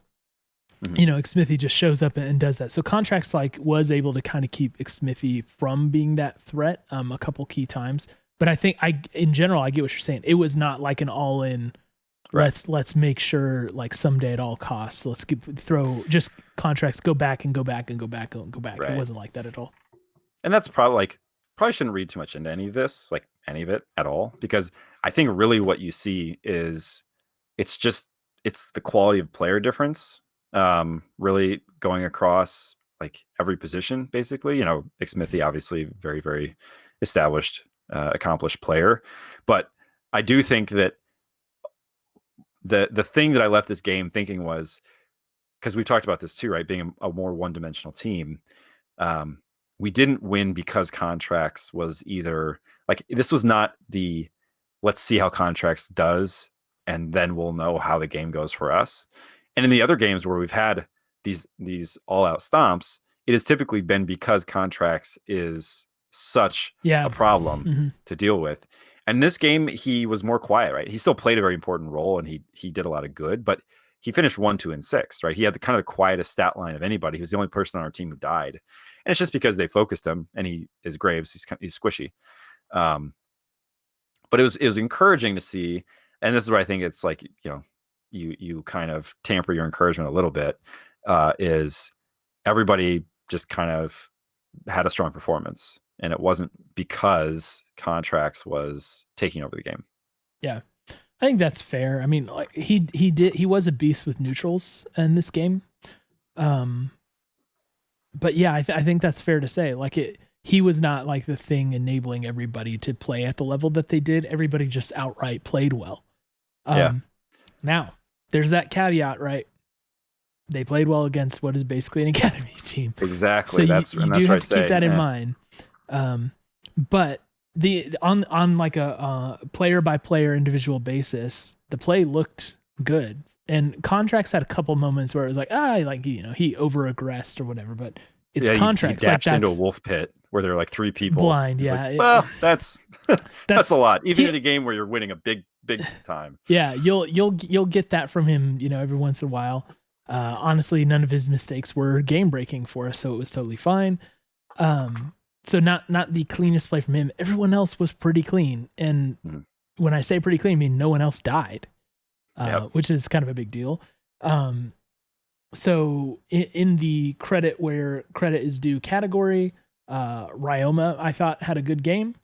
Xsmithy just shows up and does that. So contracts was able to kind of keep Xsmithy from being that threat a couple key times. But I think in general, I get what you're saying. It was not like an all in. Right. Let's make sure Ssumday at all costs. Let's throw just contracts, go back and go back and go back and go back. Right. It wasn't like that at all. And that's probably shouldn't read too much into any of this, any of it at all, because I think really what you see is it's the quality of player difference, really going across every position basically. Xsmithy obviously very, very established, accomplished player, but I do think that the thing that I left this game thinking was, because we've talked about this too, right? Being a more one-dimensional team, we didn't win because contracts was either this was not the let's see how contracts does and then we'll know how the game goes for us. And in the other games where we've had these all-out stomps, it has typically been because contracts is such a problem to deal with. And this game, he was more quiet, right? He still played a very important role and he did a lot of good, but he finished 1, 2, and 6, right? He had the kind of the quietest stat line of anybody. He was the only person on our team who died. And it's just because they focused him and he is Graves. He's squishy. But it was encouraging to see. And this is where I think it's you kind of tamper your encouragement a little bit, is everybody just kind of had a strong performance. And it wasn't because contracts was taking over the game. Yeah, I think that's fair. I mean, he was a beast with neutrals in this game. But yeah, I think that's fair to say. He was not the thing enabling everybody to play at the level that they did. Everybody just outright played well. Now there's that caveat, right? They played well against what is basically an academy team. Exactly. So you do have to keep that in mind. But on a player by player individual basis, the play looked good, and contracts had a couple moments where it was he over aggressed or whatever, but it's contracts. He dashed into a wolf pit where there are 3 people blind. That's a lot, even in a game where you're winning a big time. Yeah. You'll get that from him, every once in a while. Honestly, none of his mistakes were game breaking for us, so it was totally fine. So not the cleanest play from him. Everyone else was pretty clean. And when I say pretty clean, I mean no one else died, which is kind of a big deal. So in the credit where credit is due category, Ryoma, I thought, had a good game.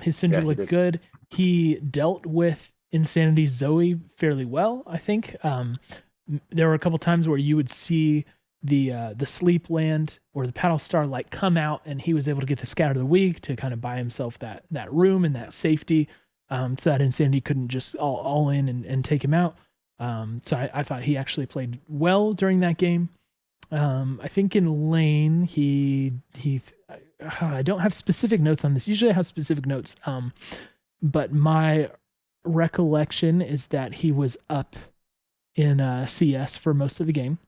His Syndra looked good. He dealt with Insanity Zoe fairly well, I think. There were a couple times where you would see the sleep land or the paddle star come out, and he was able to get the scatter of the week to kind of buy himself that room and that safety, so that Insanity couldn't just all in and take him out. So I thought he actually played well during that game. I think in lane he I don't have specific notes on this. Usually I have specific notes, but my recollection is that he was up in CS for most of the game.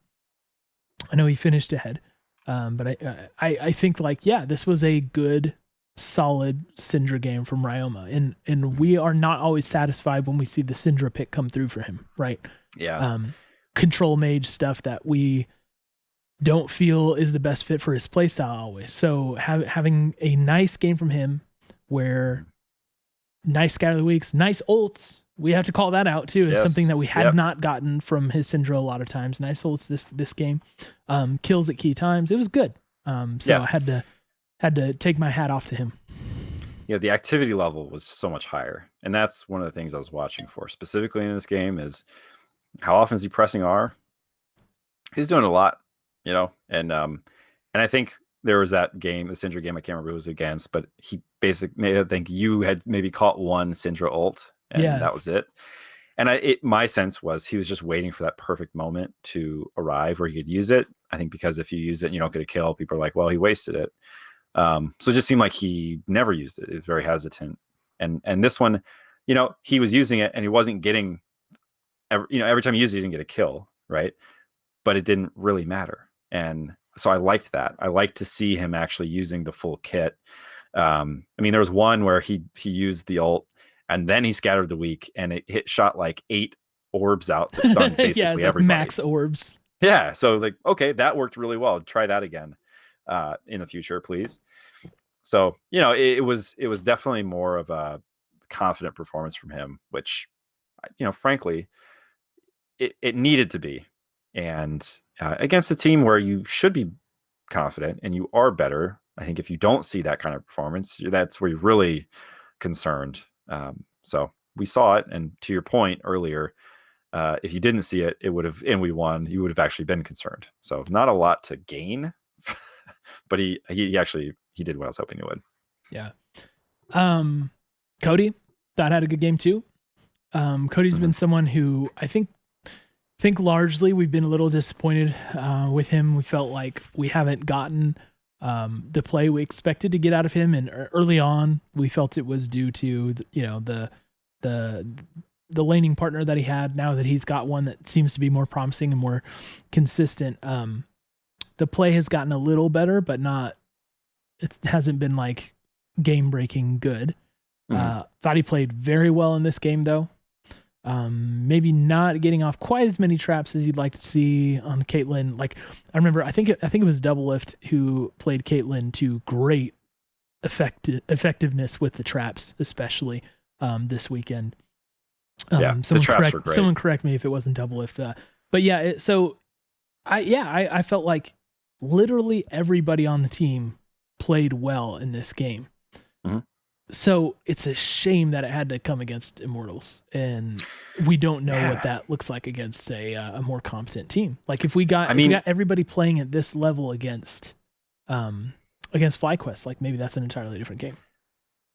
I know he finished ahead, but I think like, yeah, this was a good, solid Syndra game from Ryoma, and we are not always satisfied when we see the Syndra pick come through for him, right? Yeah. Control mage stuff that we don't feel is the best fit for his playstyle always. So having a nice game from him, where nice scatter of the weeks, nice ults. We have to call that out too. Is something that we had not gotten from his Syndra a lot of times. Nice ults this game, kills at key times. It was good. So I had to take my hat off to him. Yeah, the activity level was so much higher, and that's one of the things I was watching for specifically in this game. Is how often is he pressing R? He's doing a lot, and I think there was that game, the Syndra game. I can't remember who it was against, but he basically, I think you had maybe caught one Syndra ult, and that was it. And my sense was he was just waiting for that perfect moment to arrive where he could use it. I think because if you use it and you don't get a kill, people are like, well, he wasted it. So it just seemed like he never used it. He was very hesitant. And this one, he was using it and he wasn't getting, every time he used it, he didn't get a kill, right? But it didn't really matter. And so I liked that. I liked to see him actually using the full kit. There was one where he used the ult and then he scattered the weak and it shot like 8 orbs out to stun basically it's everybody. Like max orbs. Yeah. So like, okay, that worked really well. Try that again in the future, please. So, it was definitely more of a confident performance from him, which, frankly, it needed to be. And against a team where you should be confident and you are better, I think if you don't see that kind of performance, that's where you're really concerned. So we saw it. And to your point earlier, if you didn't see it, it would have, and we won, you would have actually been concerned. So not a lot to gain, but he did what I was hoping he would. Yeah. Cody, that had a good game too. Cody's been someone who I think largely we've been a little disappointed with him. We felt like we haven't gotten the play we expected to get out of him, and early on we felt it was due to the laning partner that he had. Now that he's got one that seems to be more promising and more consistent, the play has gotten a little better, but it hasn't been like game breaking good. Thought he played very well in this game though. Maybe not getting off quite as many traps as you'd like to see on Caitlyn. Like I remember, I think it was Double Lift who played Caitlyn to great effectiveness with the traps, especially this weekend. The traps were great. Someone correct me if it wasn't Double Lift. But yeah, I felt like literally everybody on the team played well in this game. So it's a shame that it had to come against Immortals, and we don't know what that looks like against a more competent team. Like if we got everybody playing at this level against FlyQuest, like maybe that's an entirely different game.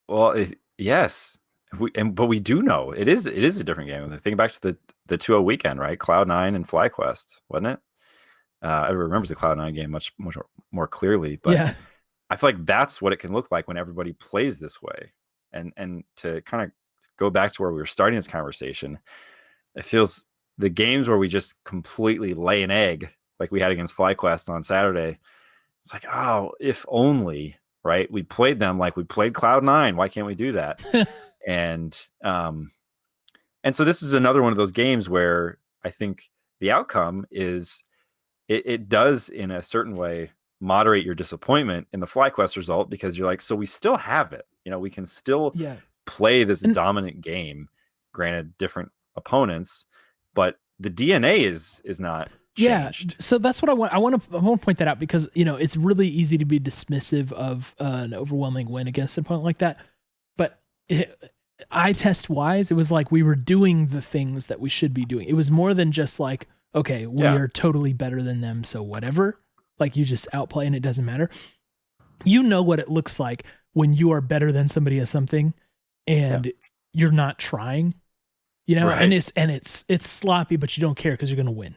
Well, yes, but we do know it is a different game. Think back to the 2-0 weekend, right? Cloud9 and FlyQuest, wasn't it? Everyone remembers the Cloud9 game much more clearly, but yeah. I feel like that's what it can look like when everybody plays this way. And to kind of go back to where we were starting this conversation, it feels the games where we just completely lay an egg, like we had against FlyQuest on Saturday. It's like, oh, if only, right? We played them like we played Cloud9. Why can't we do that? And so this is another one of those games where I think the outcome is it does in a certain way moderate your disappointment in the FlyQuest result, because you're like, so we still have it. We can still play this dominant game, granted different opponents, but the DNA is not changed. Yeah, so that's what I want. I want to point that out because it's really easy to be dismissive of an overwhelming win against an opponent like that. But eye test wise, it was like we were doing the things that we should be doing. It was more than just like, okay, we are totally better than them, so whatever. Like you just outplay and it doesn't matter. You know what it looks like when you are better than somebody at something and you're not trying, right. and it's sloppy, but you don't care because you're going to win.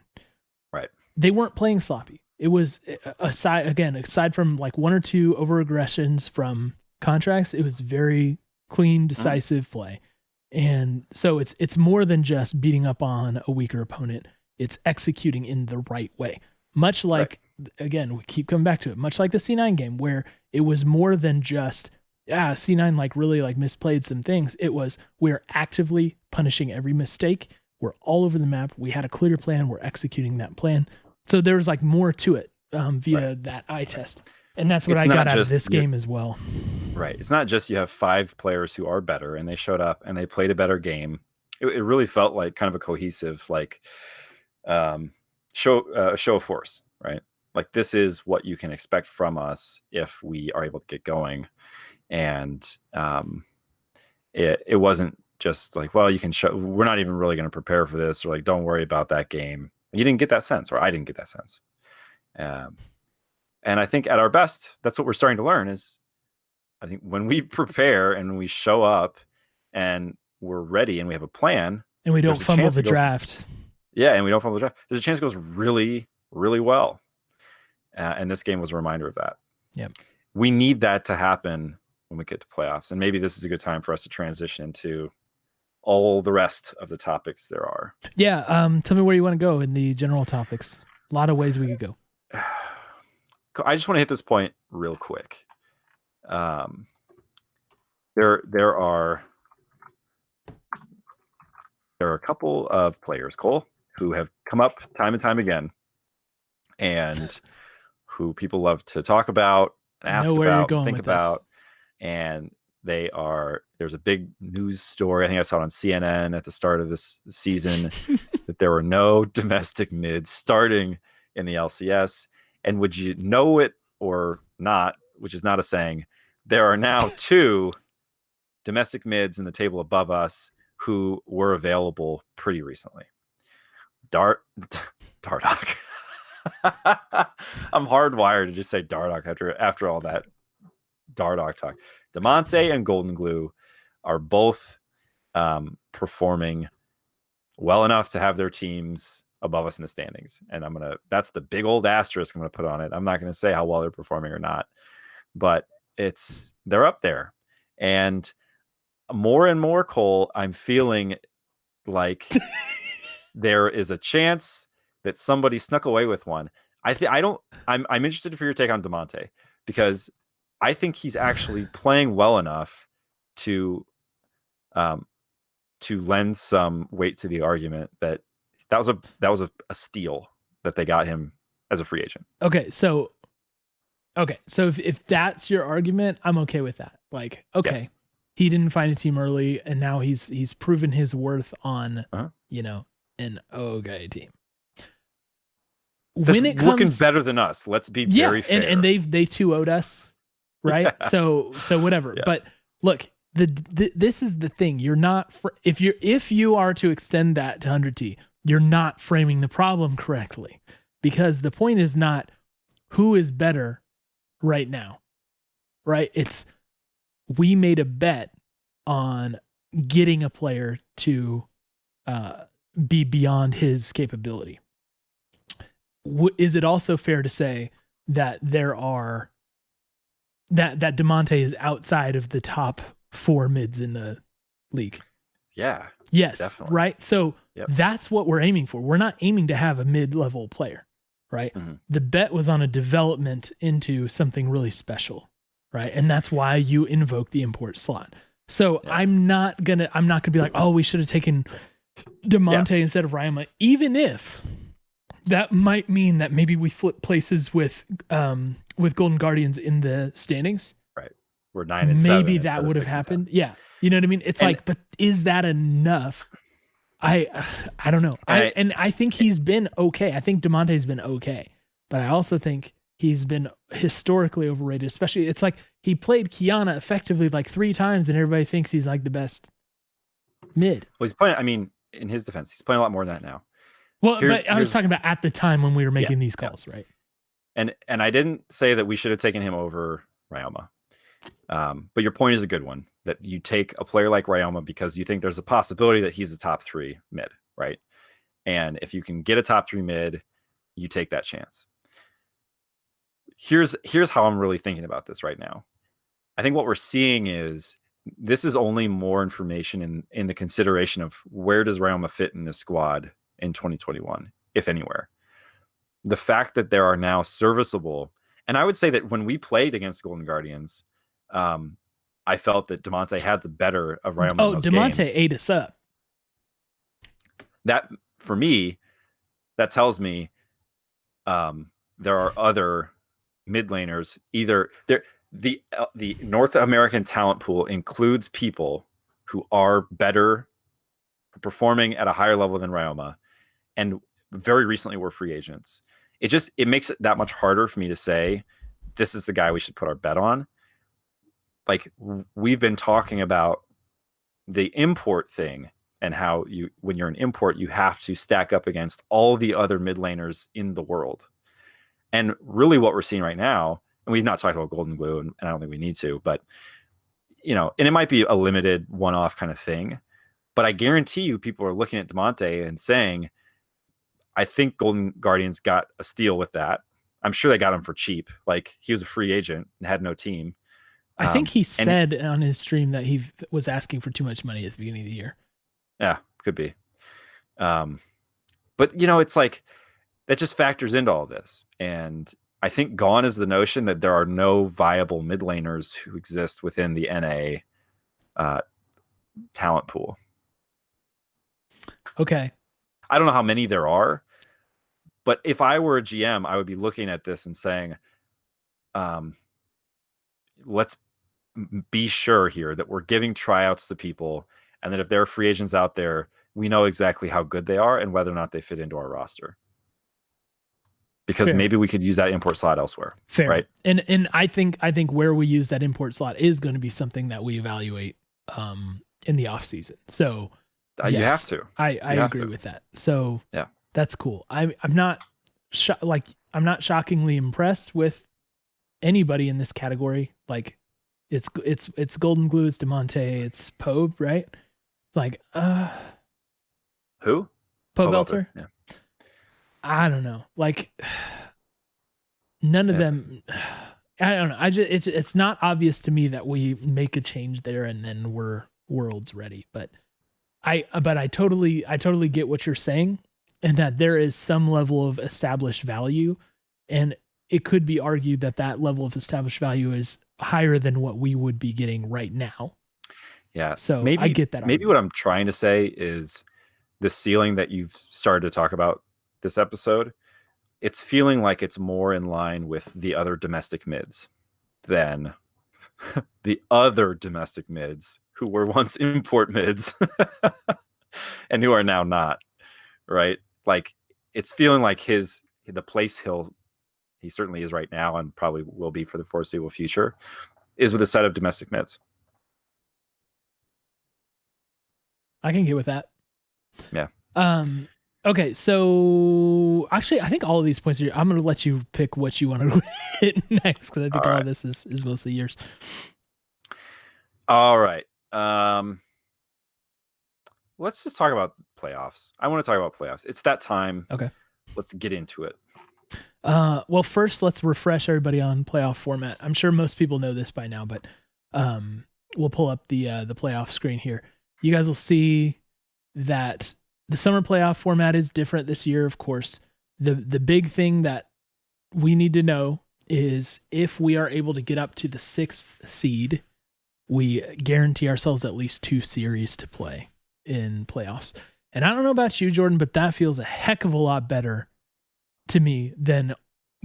Right. They weren't playing sloppy. It was aside from like one or two over aggressions from contracts, it was very clean, decisive play. And so it's more than just beating up on a weaker opponent. It's executing in the right way. Much like, again, we keep coming back to it, much like the C9 game, where it was more than just, C9 like really like misplayed some things. It was, we're actively punishing every mistake. We're all over the map. We had a clear plan. We're executing that plan. So there's like more to it via that eye test. And that's what I got out of this game as well. Right. It's not just you have 5 players who are better and they showed up and they played a better game. It really felt like kind of a cohesive, like show of force, right? Like this is what you can expect from us if we are able to get going. And it wasn't just like, well, you can show, we're not even really going to prepare for this, or like, don't worry about that game. You didn't get that sense, or I didn't get that sense. And I think at our best, that's what we're starting to learn is, I think when we prepare and we show up and we're ready and we have a plan, and we don't fumble the draft. Yeah, and we don't fumble the draft. There's a chance it goes really, really well. And this game was a reminder of that. Yep. We need that to happen when we get to playoffs. And maybe this is a good time for us to transition into all the rest of the topics there are. Yeah. Tell me where you want to go in the general topics. A lot of ways we could go. I just want to hit this point real quick. There are a couple of players, Cole, who have come up time and time again, and who people love to talk about and ask about, think about, and there's a big news story. I think I saw it on CNN at the start of this season that there were no domestic mids starting in the LCS. And would you know it or not, which is not a saying, there are now 2 domestic mids in the table above us who were available pretty recently. Dardoch. I'm hardwired to just say Dardoch after all that Dardoch talk. Damonte and Golden Glue are both performing well enough to have their teams above us in the standings. And that's the big old asterisk I'm going to put on it. I'm not going to say how well they're performing or not, but they're up there. And more and more, Cole, I'm feeling like there is a chance that somebody snuck away with one. I'm interested for your take on Damonte, because I think he's actually playing well enough to lend some weight to the argument that was a steal that they got him as a free agent. Okay, so if that's your argument, I'm okay with that. Like, okay, yes. He didn't find a team early, and now he's proven his worth on an okay team. When it comes, looking better than us, let's be very fair. And they 2-0'd us, right? Yeah. So whatever. Yeah. But look, this is the thing. You're not if you are to extend that to 100T, you're not framing the problem correctly, because the point is not who is better right now, right? It's we made a bet on getting a player to be beyond his capability. Is it also fair to say that that Damonte is outside of the top 4 mids in the league? Yeah. Yes. Definitely. Right. So That's what we're aiming for. We're not aiming to have a mid-level player, right? Mm-hmm. The bet was on a development into something really special, right? And that's why you invoke the import slot. So I'm not gonna be like, oh, we should have taken Damonte instead of Ryoma, even if that might mean that maybe we flip places with Golden Guardians in the standings. Right. We're 9 and 7. Maybe that would have happened. Yeah. You know what I mean? It's like, but is that enough? I don't know. I think he's been okay. I think Damonte's been okay, but I also think he's been historically overrated. Especially, it's like he played Kiana effectively like 3 times, and everybody thinks he's like the best mid. Well, he's playing. I mean, in his defense, he's playing a lot more than that now. Well, but I was talking about at the time when we were making these calls, right? And I didn't say that we should have taken him over Ryoma. But your point is a good one, that you take a player like Ryoma because you think there's a possibility that he's a top 3 mid, right? And if you can get a top 3 mid, you take that chance. Here's how I'm really thinking about this right now. I think what we're seeing is this is only more information in the consideration of where does Ryoma fit in this squad in 2021, if anywhere. The fact that there are now serviceable, and I would say that when we played against Golden Guardians, I felt that Damonte had the better of Ryoma in those Damonte games. ate us up. That, for me, that tells me there are other mid laners. Either the North American talent pool includes people who are better, performing at a higher level than Ryoma, and very recently were free agents. It makes it that much harder for me to say this is the guy we should put our bet on. Like, we've been talking about the import thing and how when you're an import, you have to stack up against all the other mid laners in the world. And really what we're seeing right now, and we've not talked about Golden Glue, and I don't think we need to, but and it might be a limited one-off kind of thing, but I guarantee you people are looking at Damonte and saying, I think Golden Guardians got a steal with that. I'm sure they got him for cheap. Like, he was a free agent and had no team. I think he said on his stream that he was asking for too much money at the beginning of the year. Yeah, could be. But it's like, that just factors into all this. And I think gone is the notion that there are no viable mid laners who exist within the NA talent pool. Okay. I don't know how many there are, but if I were a GM, I would be looking at this and saying, let's be sure here that we're giving tryouts to people, and that if there are free agents out there, we know exactly how good they are and whether or not they fit into our roster. Because Fair. Maybe we could use that import slot elsewhere. Fair. Right? And I think where we use that import slot is going to be something that we evaluate in the off season. So yes, you have to. I agree with that. So yeah, that's cool. I'm not I'm not shockingly impressed with anybody in this category. Like, it's Golden Glue, it's Damonte, it's Pobe, right? Like, who? Povelter? Yeah. I don't know. Like, none of them. I don't know. It's not obvious to me that we make a change there and then we're worlds ready. But I totally get what you're saying, and that there is some level of established value, and it could be argued that level of established value is higher than what we would be getting right now. Yeah. So I get that. Maybe what I'm trying to say is the ceiling that you've started to talk about this episode, it's feeling like it's more in line with the other domestic mids than the other domestic mids who were once import mids and who are now not, right? Like, it's feeling like the place he certainly is right now and probably will be for the foreseeable future is with a set of domestic mids. I can get with that. Yeah. Okay, so actually, I think all of these points are. I'm going to let you pick what you want to hit next, because I think all of this is mostly yours. All right. Let's just talk about playoffs. I want to talk about playoffs. It's that time. Okay. Let's get into it. Well, first, let's refresh everybody on playoff format. I'm sure most people know this by now, but we'll pull up the playoff screen here. You guys will see that the summer playoff format is different this year, of course. The big thing that we need to know is if we are able to get up to the 6th seed, we guarantee ourselves at least 2 series to play in playoffs. And I don't know about you, Jordan, but that feels a heck of a lot better to me than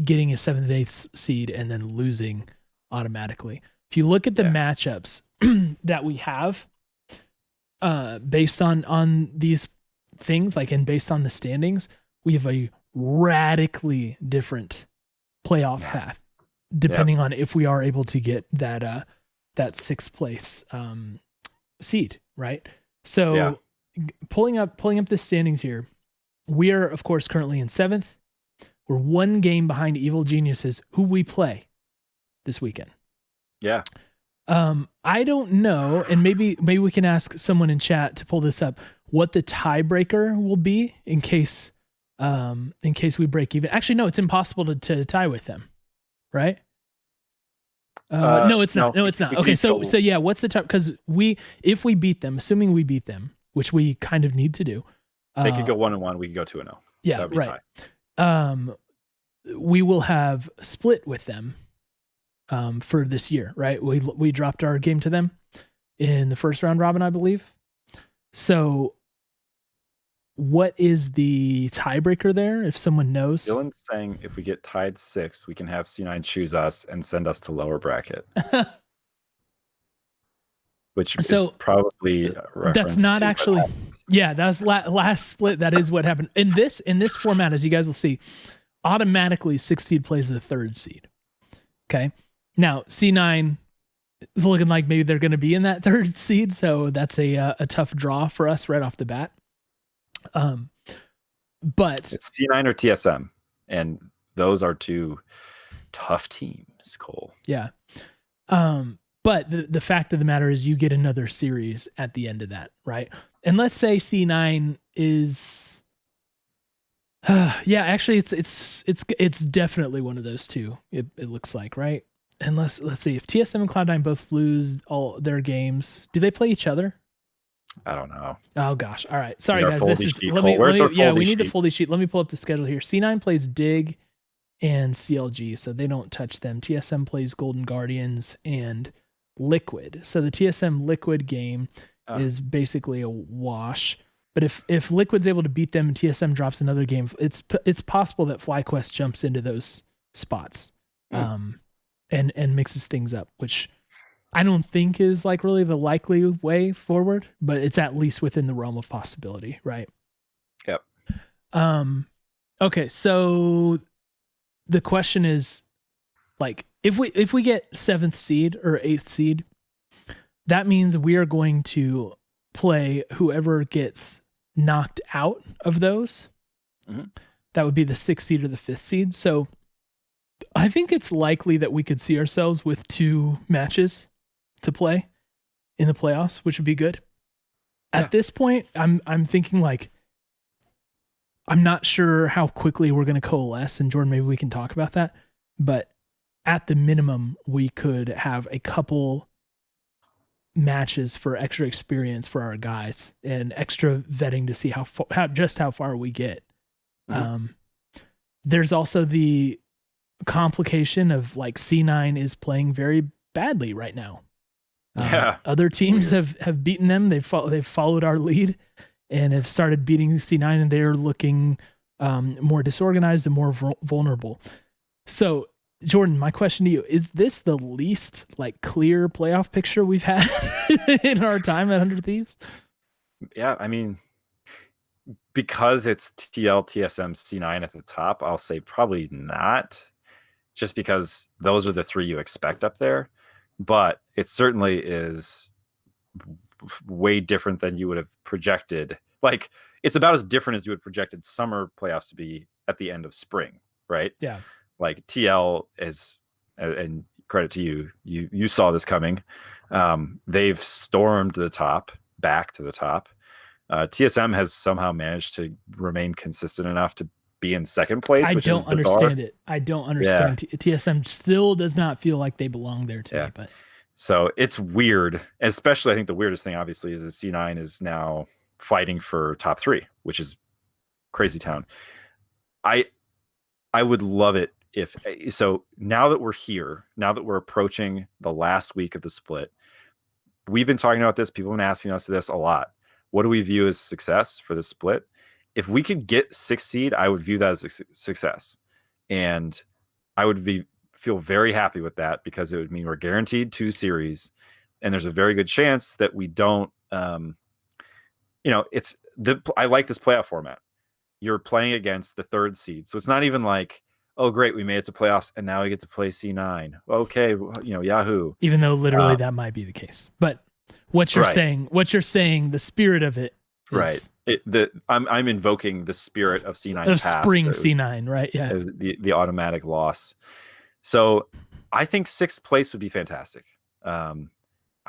getting a 7th and 8th seed and then losing automatically. If you look at the matchups that we have, based on these things, and based on the standings, we have a radically different playoff path, depending on if we are able to get that 6th place seed, right? So pulling up the standings here, we are of course currently in 7th. We're 1 game behind Evil Geniuses, who we play this weekend. Yeah. I don't know, and maybe we can ask someone in chat to pull this up, what the tiebreaker will be in case we break even. Actually, no, it's impossible to tie with them, right? No, it's not. No, it's not. Okay, so go... yeah, what's the top? Because if we beat them, assuming we beat them, which we kind of need to do, they could go 1-1. We could go 2-0. Yeah, that would be right. tie. We will have split with them for this year, right? We dropped our game to them in the first round robin, I believe. So what is the tiebreaker there, if someone knows? Dylan's saying if we get tied 6, we can have C9 choose us and send us to lower bracket. Which is probably that's not actually... Yeah, that was last split. That is what happened. In this format, as you guys will see, automatically 6th seed plays the 3rd seed. Okay. Now, C9 is looking like maybe they're going to be in that 3rd seed, so that's a tough draw for us right off the bat. But it's C9 or TSM, and those are 2 tough teams, Cole. Yeah. But the fact of the matter is you get another series at the end of that, right? And let's say C9 is yeah, actually it's definitely one of those 2. It looks like, right? And let's see, if TSM and Cloud9 both lose all their games, do they play each other? I don't know. Oh gosh. All right. Sorry guys. This is we need the foldy sheet. Let me pull up the schedule here. C9 plays Dig and CLG, so they don't touch them. TSM plays Golden Guardians and Liquid. So the TSM Liquid game is basically a wash. But if Liquid's able to beat them and TSM drops another game, it's possible that FlyQuest jumps into those spots and mixes things up, which I don't think is like really the likely way forward, but it's at least within the realm of possibility, right? Yep. Okay, so the question is, like, if we get 7th seed or 8th seed, that means we are going to play whoever gets knocked out of those. Mm-hmm. That would be the 6th seed or the 5th seed. So I think it's likely that we could see ourselves with 2 matches to play in the playoffs, which would be good. Yeah. At this point, I'm thinking, like, I'm not sure how quickly we're going to coalesce, and Jordan, maybe we can talk about that. But at the minimum, we could have a couple matches for extra experience for our guys and extra vetting to see how far we get. Mm-hmm. There's also the complication of, like, C9 is playing very badly right now. Other teams have beaten them. They've followed our lead and have started beating C9, and they're looking more disorganized and more vulnerable. So, Jordan, my question to you, is this the least, like, clear playoff picture we've had in our time at 100 Thieves? Yeah, I mean, because it's TL, TSM, C9 at the top, I'll say probably not, just because those are the 3 you expect up there. But it certainly is way different than you would have projected. Like, it's about as different as you would projected summer playoffs to be at the end of spring, right? Yeah. Like, TL is, and credit to you, you saw this coming. They've stormed the top, back to the top. TSM has somehow managed to remain consistent enough to be in 2nd place. I don't understand it. I don't understand. Yeah. TSM still does not feel like they belong there to me. But so it's weird. Especially, I think the weirdest thing, obviously, is that C9 is now fighting for top 3, which is crazy town. I would love it if so. Now that we're here, now that we're approaching the last week of the split, we've been talking about this. People have been asking us this a lot. What do we view as success for the split? If we could get 6th seed, I would view that as a success. And I would feel very happy with that, because it would mean we're guaranteed 2 series. And there's a very good chance that we don't, I like this playoff format. You're playing against the 3rd seed. So it's not even like, oh, great, we made it to playoffs and now we get to play C9. Okay, Yahoo. Even though literally that might be the case. But what you're saying, the spirit of it is, right. I'm invoking the spirit of C9 of spring C9, right? Yeah. The automatic loss. So I think 6th place would be fantastic. I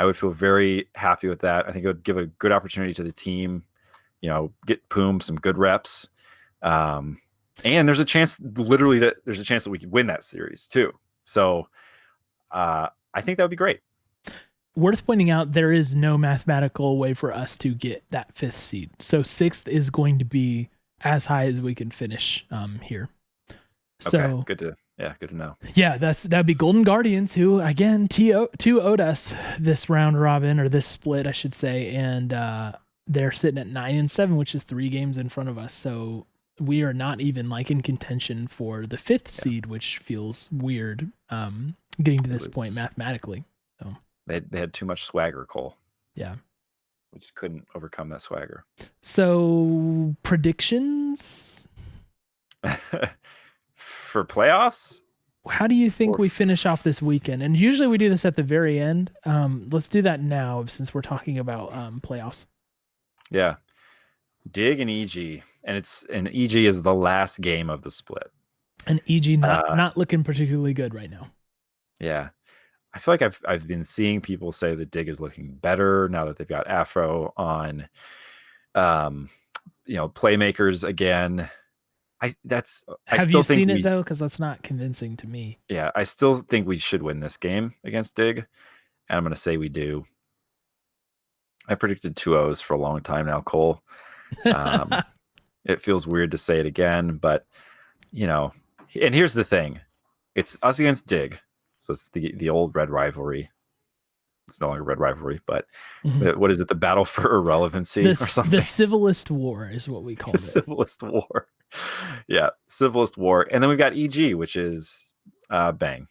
would feel very happy with that. I think it would give a good opportunity to the team, get Poome some good reps. And there's a chance that we could win that series too. So I think that would be great. Worth pointing out, there is no mathematical way for us to get that 5th seed. So 6th is going to be as high as we can finish here. So okay, good to know. Yeah, that'd be Golden Guardians, who again 2-0'd us this round robin, or this split, I should say, and they're sitting at 9-7, which is 3 games in front of us. So we are not even like in contention for the 5th seed, which feels weird. Getting to this point mathematically. So they had too much swagger, Cole. Yeah. We just couldn't overcome that swagger. So predictions for playoffs? How do you think we finish off this weekend? And usually we do this at the very end. Let's do that now since we're talking about playoffs. Yeah. Dig and EG. And EG is the last game of the split. And EG not looking particularly good right now. Yeah. I feel like I've been seeing people say that Dig is looking better now that they've got Afro on playmakers again. Have you seen it though? Because that's not convincing to me. Yeah, I still think we should win this game against Dig, and I'm going to say we do. I predicted 2-0s for a long time now, Cole. It feels weird to say it again, but and here's the thing: it's us against Dig, so it's the old red rivalry. It's no longer red rivalry, but what is it? The battle for irrelevancy or something? The civilist war is what we call it. Civilist war. Yeah, civilist war. And then we've got EG, which is Bang.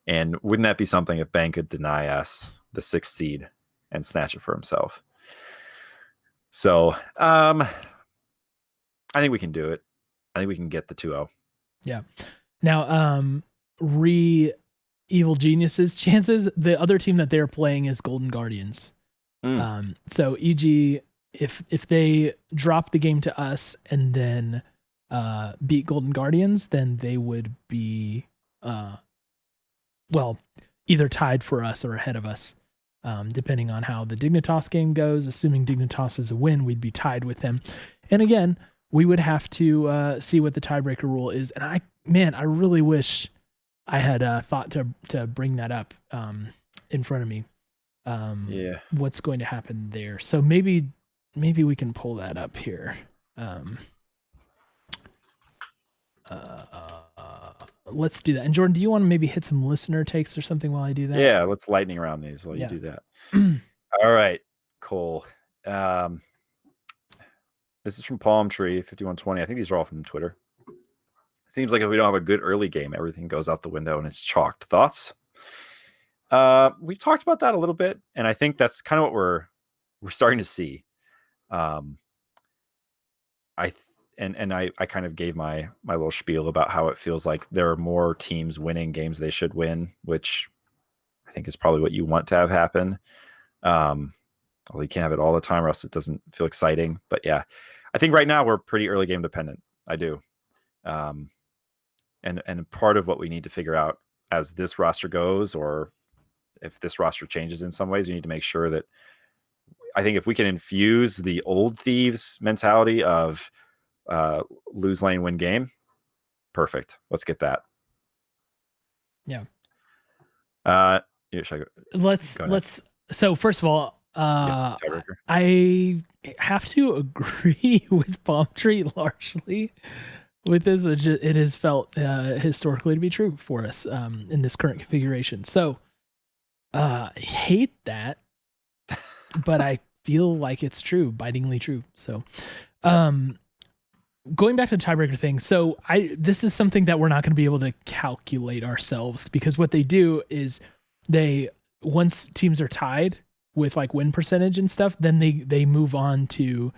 And wouldn't that be something if Bang could deny us the 6th seed and snatch it for himself? So I think we can do it. I think we can get the 2-0. Yeah. Now, Evil Geniuses chances, the other team that they're playing is Golden Guardians. So EG, if they drop the game to us and then beat Golden Guardians, then they would be either tied for us or ahead of us, depending on how the Dignitas game goes. Assuming Dignitas is a win, we'd be tied with them. And again, we would have to see what the tiebreaker rule is. And I really wish I had thought to bring that up in front of me. What's going to happen there? So maybe we can pull that up here. Let's do that. And Jordan, do you want to maybe hit some listener takes or something while I do that? Yeah, let's lightning around these while you do that. All right, Cole. This is from Palm Tree 5120. I think these are all from Twitter. Seems like if we don't have a good early game, everything goes out the window and it's chalked. Thoughts? We've talked about that a little bit, and I think that's kind of what we're starting to see. I kind of gave my little spiel about how it feels like there are more teams winning games they should win, which I think is probably what you want to have happen. Although you can't have it all the time, or else it doesn't feel exciting. But yeah, I think right now we're pretty early game dependent. I do. And part of what we need to figure out as this roster goes, or if this roster changes in some ways, we need to make sure that, I think if we can infuse the old Thieves mentality of lose lane, win game, perfect. Let's get that. Yeah. Let's. So first of all, I have to agree with Palm Tree largely with this. It has felt historically to be true for us in this current configuration. So hate that, but I feel like it's true, bitingly true. So going back to the tiebreaker thing. So this is something that we're not going to be able to calculate ourselves, because what they do is once teams are tied with like win percentage and stuff, then they move on to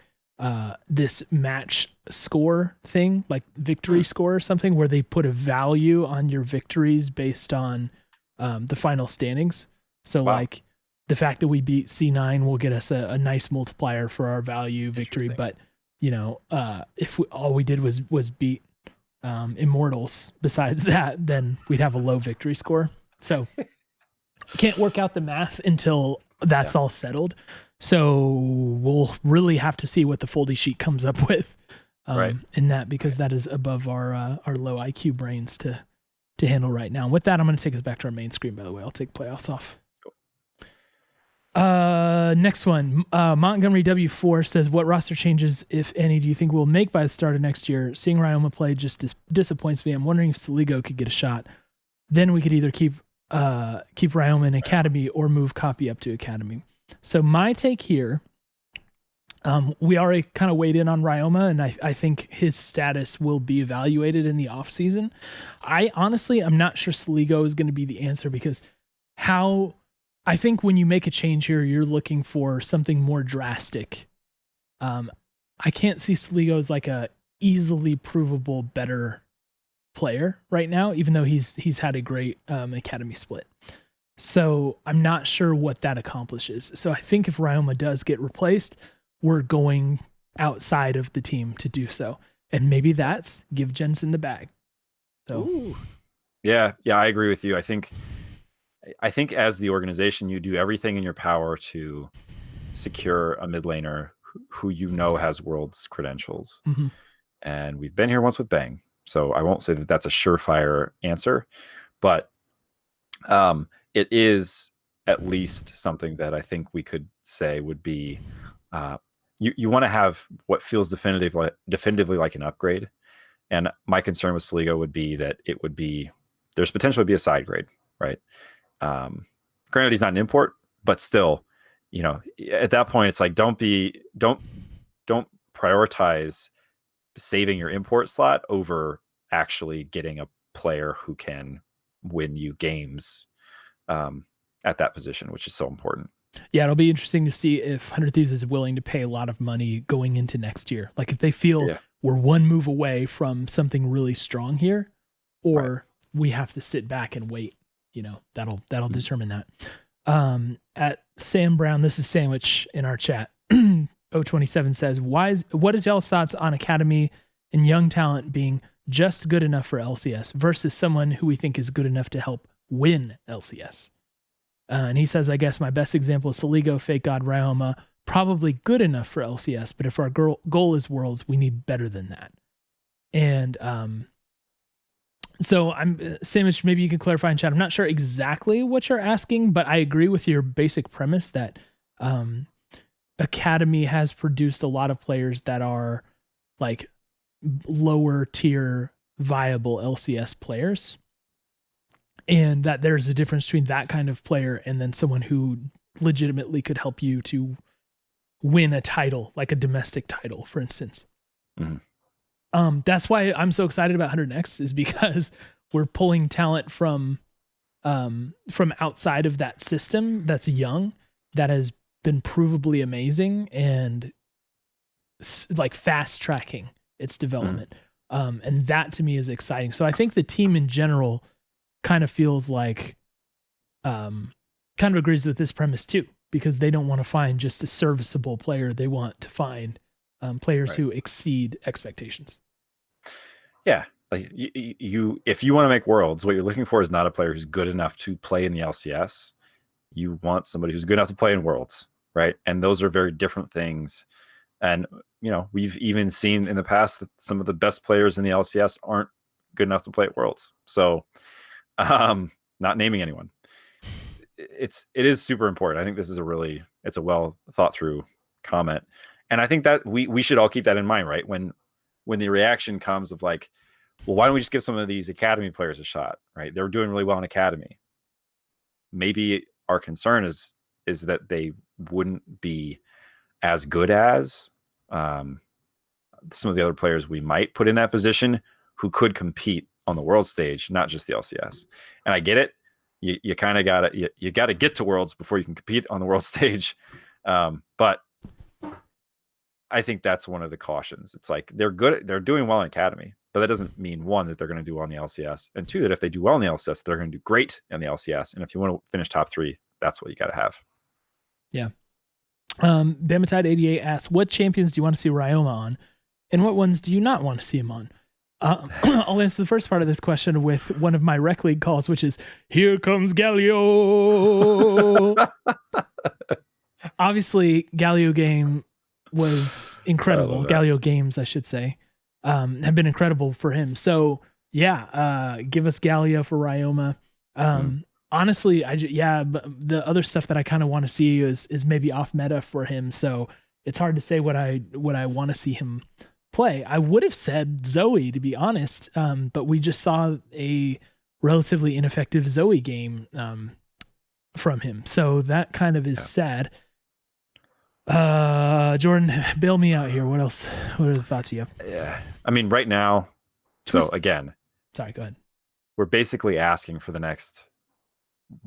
this match score thing, like victory score or something, where they put a value on your victories based on the final standings. So like the fact that we beat C9 will get us a nice multiplier for our value victory. But if all we did was beat Immortals besides that, then we'd have a low victory score. So can't work out the math until that's all settled. So we'll really have to see what the foldy sheet comes up with in that, because that is above our low IQ brains to to handle right now. With that, I'm going to take us back to our main screen, by the way. I'll take playoffs off. Next one. Montgomery W4 says, what roster changes, if any, do you think we'll make by the start of next year? Seeing Ryoma play just disappoints me. I'm wondering if Saligo could get a shot. Then we could either keep Ryoma in Academy or move Copy up to Academy. So my take here, we already kind of weighed in on Ryoma, and I think his status will be evaluated in the offseason. I'm not sure Saligo is going to be the answer, because I think when you make a change here, you're looking for something more drastic. I can't see Saligo as like a easily provable better player right now, even though he's had a great Academy split. So I'm not sure what that accomplishes. So I think if Ryoma does get replaced, we're going outside of the team to do so. And maybe that's give Jensen the bag. So Ooh. Yeah, I agree with you. I think as the organization, you do everything in your power to secure a mid laner who has Worlds credentials. Mm-hmm. And we've been here once with Bang. So I won't say that that's a surefire answer, but it is at least something that I think we could say would be you want to have what feels definitively like an upgrade. And my concern with Saligo would be that there's potential to be a side grade, right? Granted, he's not an import, but still, at that point, it's like don't prioritize saving your import slot over actually getting a player who can win you games at that position, which is so important. Yeah, it'll be interesting to see if 100 Thieves is willing to pay a lot of money going into next year. Like if they feel we're one move away from something really strong here, or we have to sit back and wait. That'll determine that. At Sam Brown, this is Sandwich in our chat. 027 says, what is y'all's thoughts on Academy and young talent being just good enough for LCS versus someone who we think is good enough to help win LCS? And he says, I guess my best example is Saligo, Fake God, Ryoma, probably good enough for LCS, but if our goal is Worlds, we need better than that. And so Sandwich, maybe you can clarify in chat. I'm not sure exactly what you're asking, but I agree with your basic premise that Academy has produced a lot of players that are like lower tier viable LCS players. And that there's a difference between that kind of player and then someone who legitimately could help you to win a title, like a domestic title, for instance. Mm-hmm. That's why I'm so excited about 100X, is because we're pulling talent from outside of that system that's young, that has been provably amazing, and like fast tracking its development. Mm-hmm. And that to me is exciting. So I think the team in general kind of feels like kind of agrees with this premise too, because they don't want to find just a serviceable player. They want to find players who exceed expectations. Yeah. Like if you want to make Worlds, what you're looking for is not a player who's good enough to play in the LCS. You want somebody who's good enough to play in Worlds, right? And those are very different things. And, we've even seen in the past that some of the best players in the LCS aren't good enough to play at Worlds. So, not naming anyone, it is super important. I think this is it's a well thought through comment, and I think that we should all keep that in mind, right? When the reaction comes of like, well, why don't we just give some of these Academy players a shot, right? They're doing really well in Academy. Maybe our concern is that they wouldn't be as good as some of the other players we might put in that position who could compete on the world stage, not just the LCS. And I get it. You kind of got to you got to get to Worlds before you can compete on the world stage. But I think that's one of the cautions. It's like they're doing well in Academy, but that doesn't mean, one, that they're going to do well in the LCS, and two, that if they do well in the LCS, they're going to do great in the LCS. And if you want to finish top 3, that's what you got to have. Yeah. Bamatide88 asks, what champions do you want to see Ryoma on, and what ones do you not want to see him on? I'll answer the first part of this question with one of my rec league calls, which is, here comes Galio. Obviously, Galio game was incredible. Galio games, I should say, have been incredible for him. So Yeah, give us Galio for Ryoma. Honestly, but the other stuff that I kind of want to see is maybe off meta for him. So it's hard to say what I want to see him play. I would have said Zoe, to be honest, but we just saw a relatively ineffective Zoe game from him, so that kind of is sad. Jordan, bail me out here. What else? What are the thoughts you have? Yeah, I mean, right now. So again, sorry, go ahead. We're basically asking for the next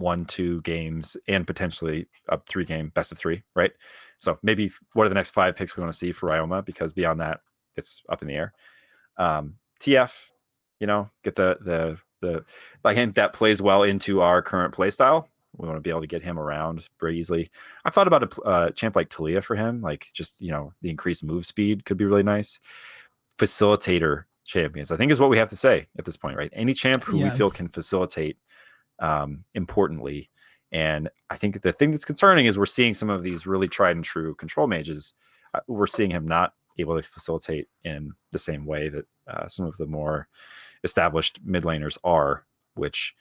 1-2 games and potentially a 3-game best of 3, right? So maybe what are the next 5 picks we want to see for Ryoma, because beyond that, it's up in the air. TF, get the I think that plays well into our current play style. We want to be able to get him around very easily. I've thought about a champ like Talia for him, like just the increased move speed could be really nice. Facilitator champions, I think, is what we have to say at this point, right? Any champ who we feel can facilitate importantly. And I think the thing that's concerning is we're seeing some of these really tried and true control mages. We're seeing him not able to facilitate in the same way that some of the more established mid laners are, which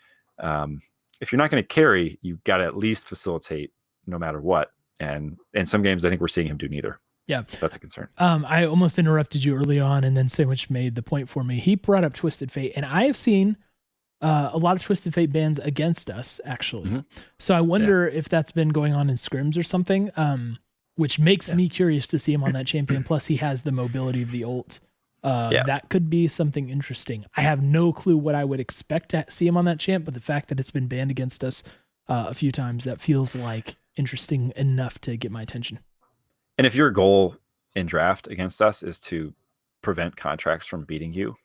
if you're not going to carry, you've got to at least facilitate no matter what. And in some games, I think we're seeing him do neither. Yeah, that's a concern. I almost interrupted you early on, and then Sandwich made the point for me. He brought up Twisted Fate, and I have seen a lot of Twisted Fate bans against us, actually. So I wonder if that's been going on in scrims or something, which makes me curious to see him on that champion. Plus, he has the mobility of the ult. That could be something interesting. I have no clue what I would expect to see him on that champ, but the fact that it's been banned against us a few times, that feels like interesting enough to get my attention. And if your goal in draft against us is to prevent contracts from beating you,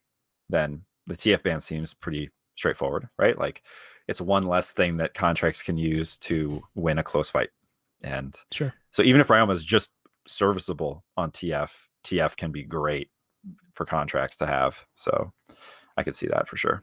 then the TF ban seems pretty straightforward, right? Like it's one less thing that contracts can use to win a close fight. And so even if Ryoma is just serviceable on TF can be great for contracts to have. So I could see that for sure.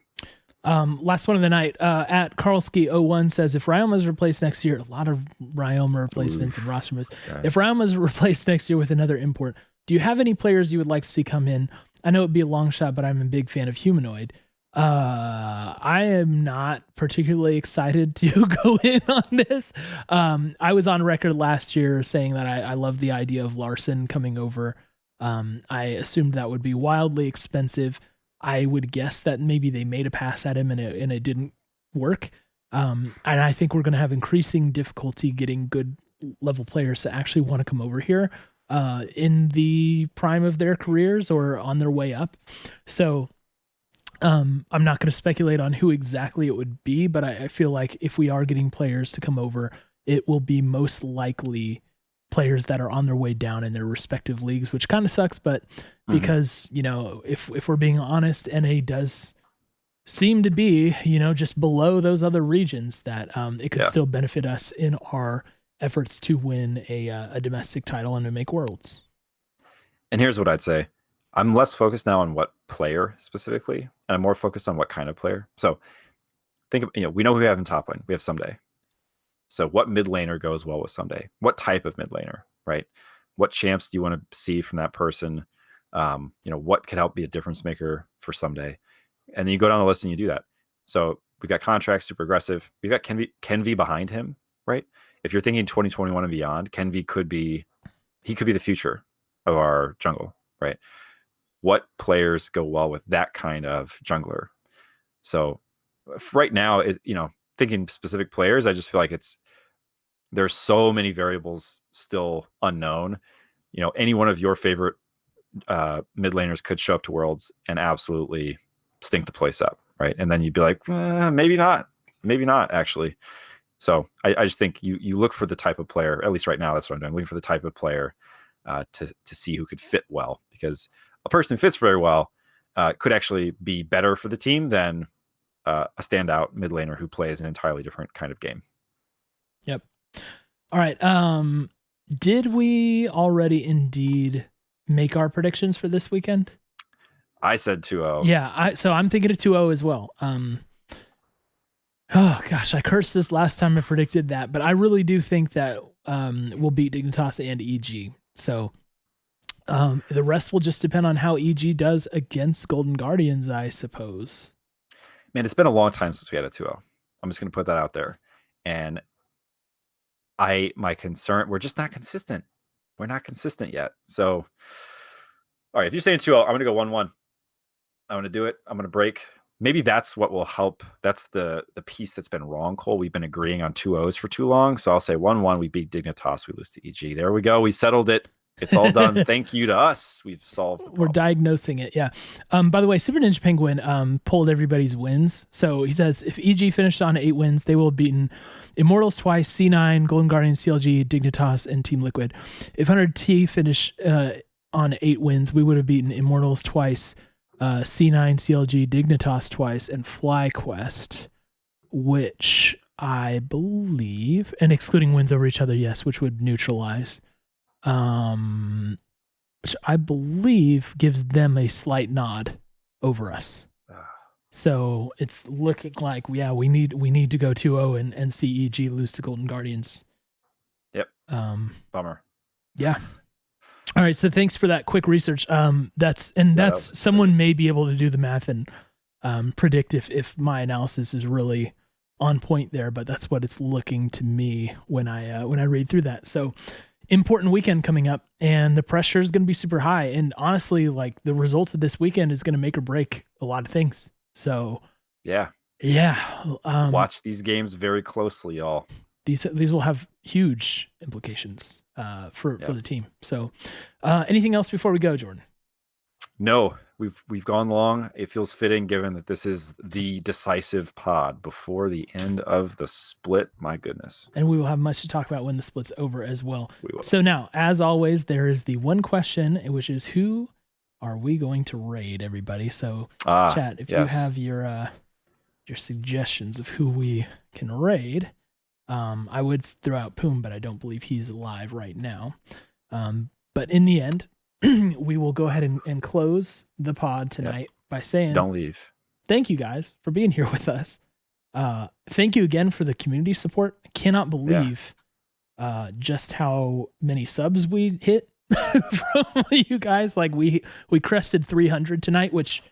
Last one of the night, at Karlsky01 says, if Ryoma is replaced next year, a lot of Ryoma replacements and roster moves. If Ryoma is replaced next year with another import, do you have any players you would like to see come in? I know it'd be a long shot, but I'm a big fan of Humanoid. I am not particularly excited to go in on this. I was on record last year saying that I love the idea of Larson coming over. I assumed that would be wildly expensive. I would guess that maybe they made a pass at him and it didn't work. And I think we're going to have increasing difficulty getting good level players to actually want to come over here in the prime of their careers or on their way up. So I'm not going to speculate on who exactly it would be, but I feel like if we are getting players to come over, it will be most likely players that are on their way down in their respective leagues, which kind of sucks, but because, if we're being honest, NA does seem to be, just below those other regions that it could still benefit us in our efforts to win a domestic title and to make worlds. And here's what I'd say. I'm less focused now on what player specifically, and I'm more focused on what kind of player. So think of, we know who we have in top lane. We have Ssumday. So what mid laner goes well with Ssumday? What type of mid laner, right? What champs do you want to see from that person? What could help be a difference maker for Ssumday? And then you go down the list and you do that. So we've got contracts, super aggressive. We've got Kenvi behind him, right? If you're thinking 2021 and beyond, Kenvi could be the future of our jungle, right? What players go well with that kind of jungler? So right now, thinking specific players, I just feel like there's so many variables still unknown. Any one of your favorite mid laners could show up to Worlds and absolutely stink the place up, right? And then you'd be like, maybe not actually. So I just think you look for the type of player, at least right now, that's what I'm doing. I'm looking for the type of player to see who could fit well, because a person who fits very well could actually be better for the team than a standout mid laner who plays an entirely different kind of game. Yep. All right. Did we already indeed make our predictions for this weekend? I said 2-0. Yeah. So I'm thinking of 2-0 as well. Oh gosh, I cursed this last time I predicted that, but I really do think that we'll beat Dignitas and EG. So The rest will just depend on how EG does against Golden Guardians, I suppose. Man, it's been a long time since we had a 2-0. I'm just going to put that out there. And my concern, we're just not consistent. We're not consistent yet. So, all right, if you're saying 2-0, I'm going to go 1-1. I'm going to do it. I'm going to break. Maybe that's what will help. That's the piece that's been wrong, Cole. We've been agreeing on 2-0s for too long. So I'll say 1-1. We beat Dignitas. We lose to EG. There we go. We settled it. It's all done. Thank you to us. We've solved the problem. We're diagnosing it. Yeah. By the way, Super Ninja Penguin pulled everybody's wins. So he says if EG finished on 8 wins, they will have beaten Immortals twice, C9, Golden Guardian, CLG, Dignitas, and Team Liquid. If 100T finished on 8 wins, we would have beaten Immortals twice, C9, CLG, Dignitas twice, and FlyQuest, which I believe, and excluding wins over each other, yes, which would neutralize. Which I believe gives them a slight nod over us. So it's looking like, we need to go 2-0 and see EG lose to Golden Guardians. Yep. Bummer. Yeah. All right. So thanks for that quick research. That's someone may be able to do the math and predict if my analysis is really on point there, but that's what it's looking to me when I read through that. So important weekend coming up, and the pressure is going to be super high. And honestly, like, the result of this weekend is going to make or break a lot of things. So yeah. Watch these games very closely, y'all. These will have huge implications for the team. So anything else before we go, Jordan? No, we've gone long. It feels fitting given that this is the decisive pod before the end of the split. My goodness. And we will have much to talk about when the split's over as well. We will. So now, as always, there is the one question, which is, who are we going to raid, everybody? So chat, if you have your suggestions of who we can raid, I would throw out Poome, but I don't believe he's alive right now. But in the end, we will go ahead and close the pod tonight by saying, don't leave. Thank you guys for being here with us. Thank you again for the community support. I cannot believe just how many subs we hit from you guys. Like, we crested 300 tonight, which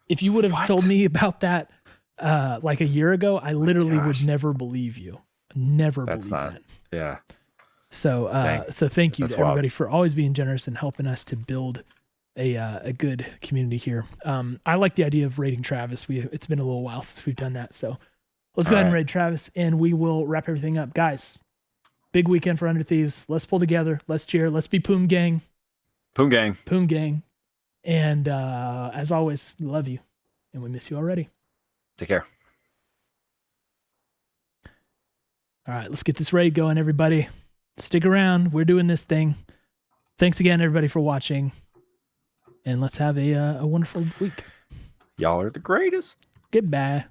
if you would have told me about that like a year ago, I literally would never believe you. Never believe that. Yeah. So so thank you to everybody for always being generous and helping us to build a good community here. I like the idea of raiding Travis. It's been a little while since we've done that. So let's go ahead and raid Travis, and we will wrap everything up. Guys, big weekend for Under Thieves. Let's pull together. Let's cheer. Let's be Poome gang. Poome gang. Poome gang. And as always, love you. And we miss you already. Take care. All right, let's get this raid going, everybody. Stick around. We're doing this thing. Thanks again, everybody, for watching. And let's have a wonderful week. Y'all are the greatest. Goodbye.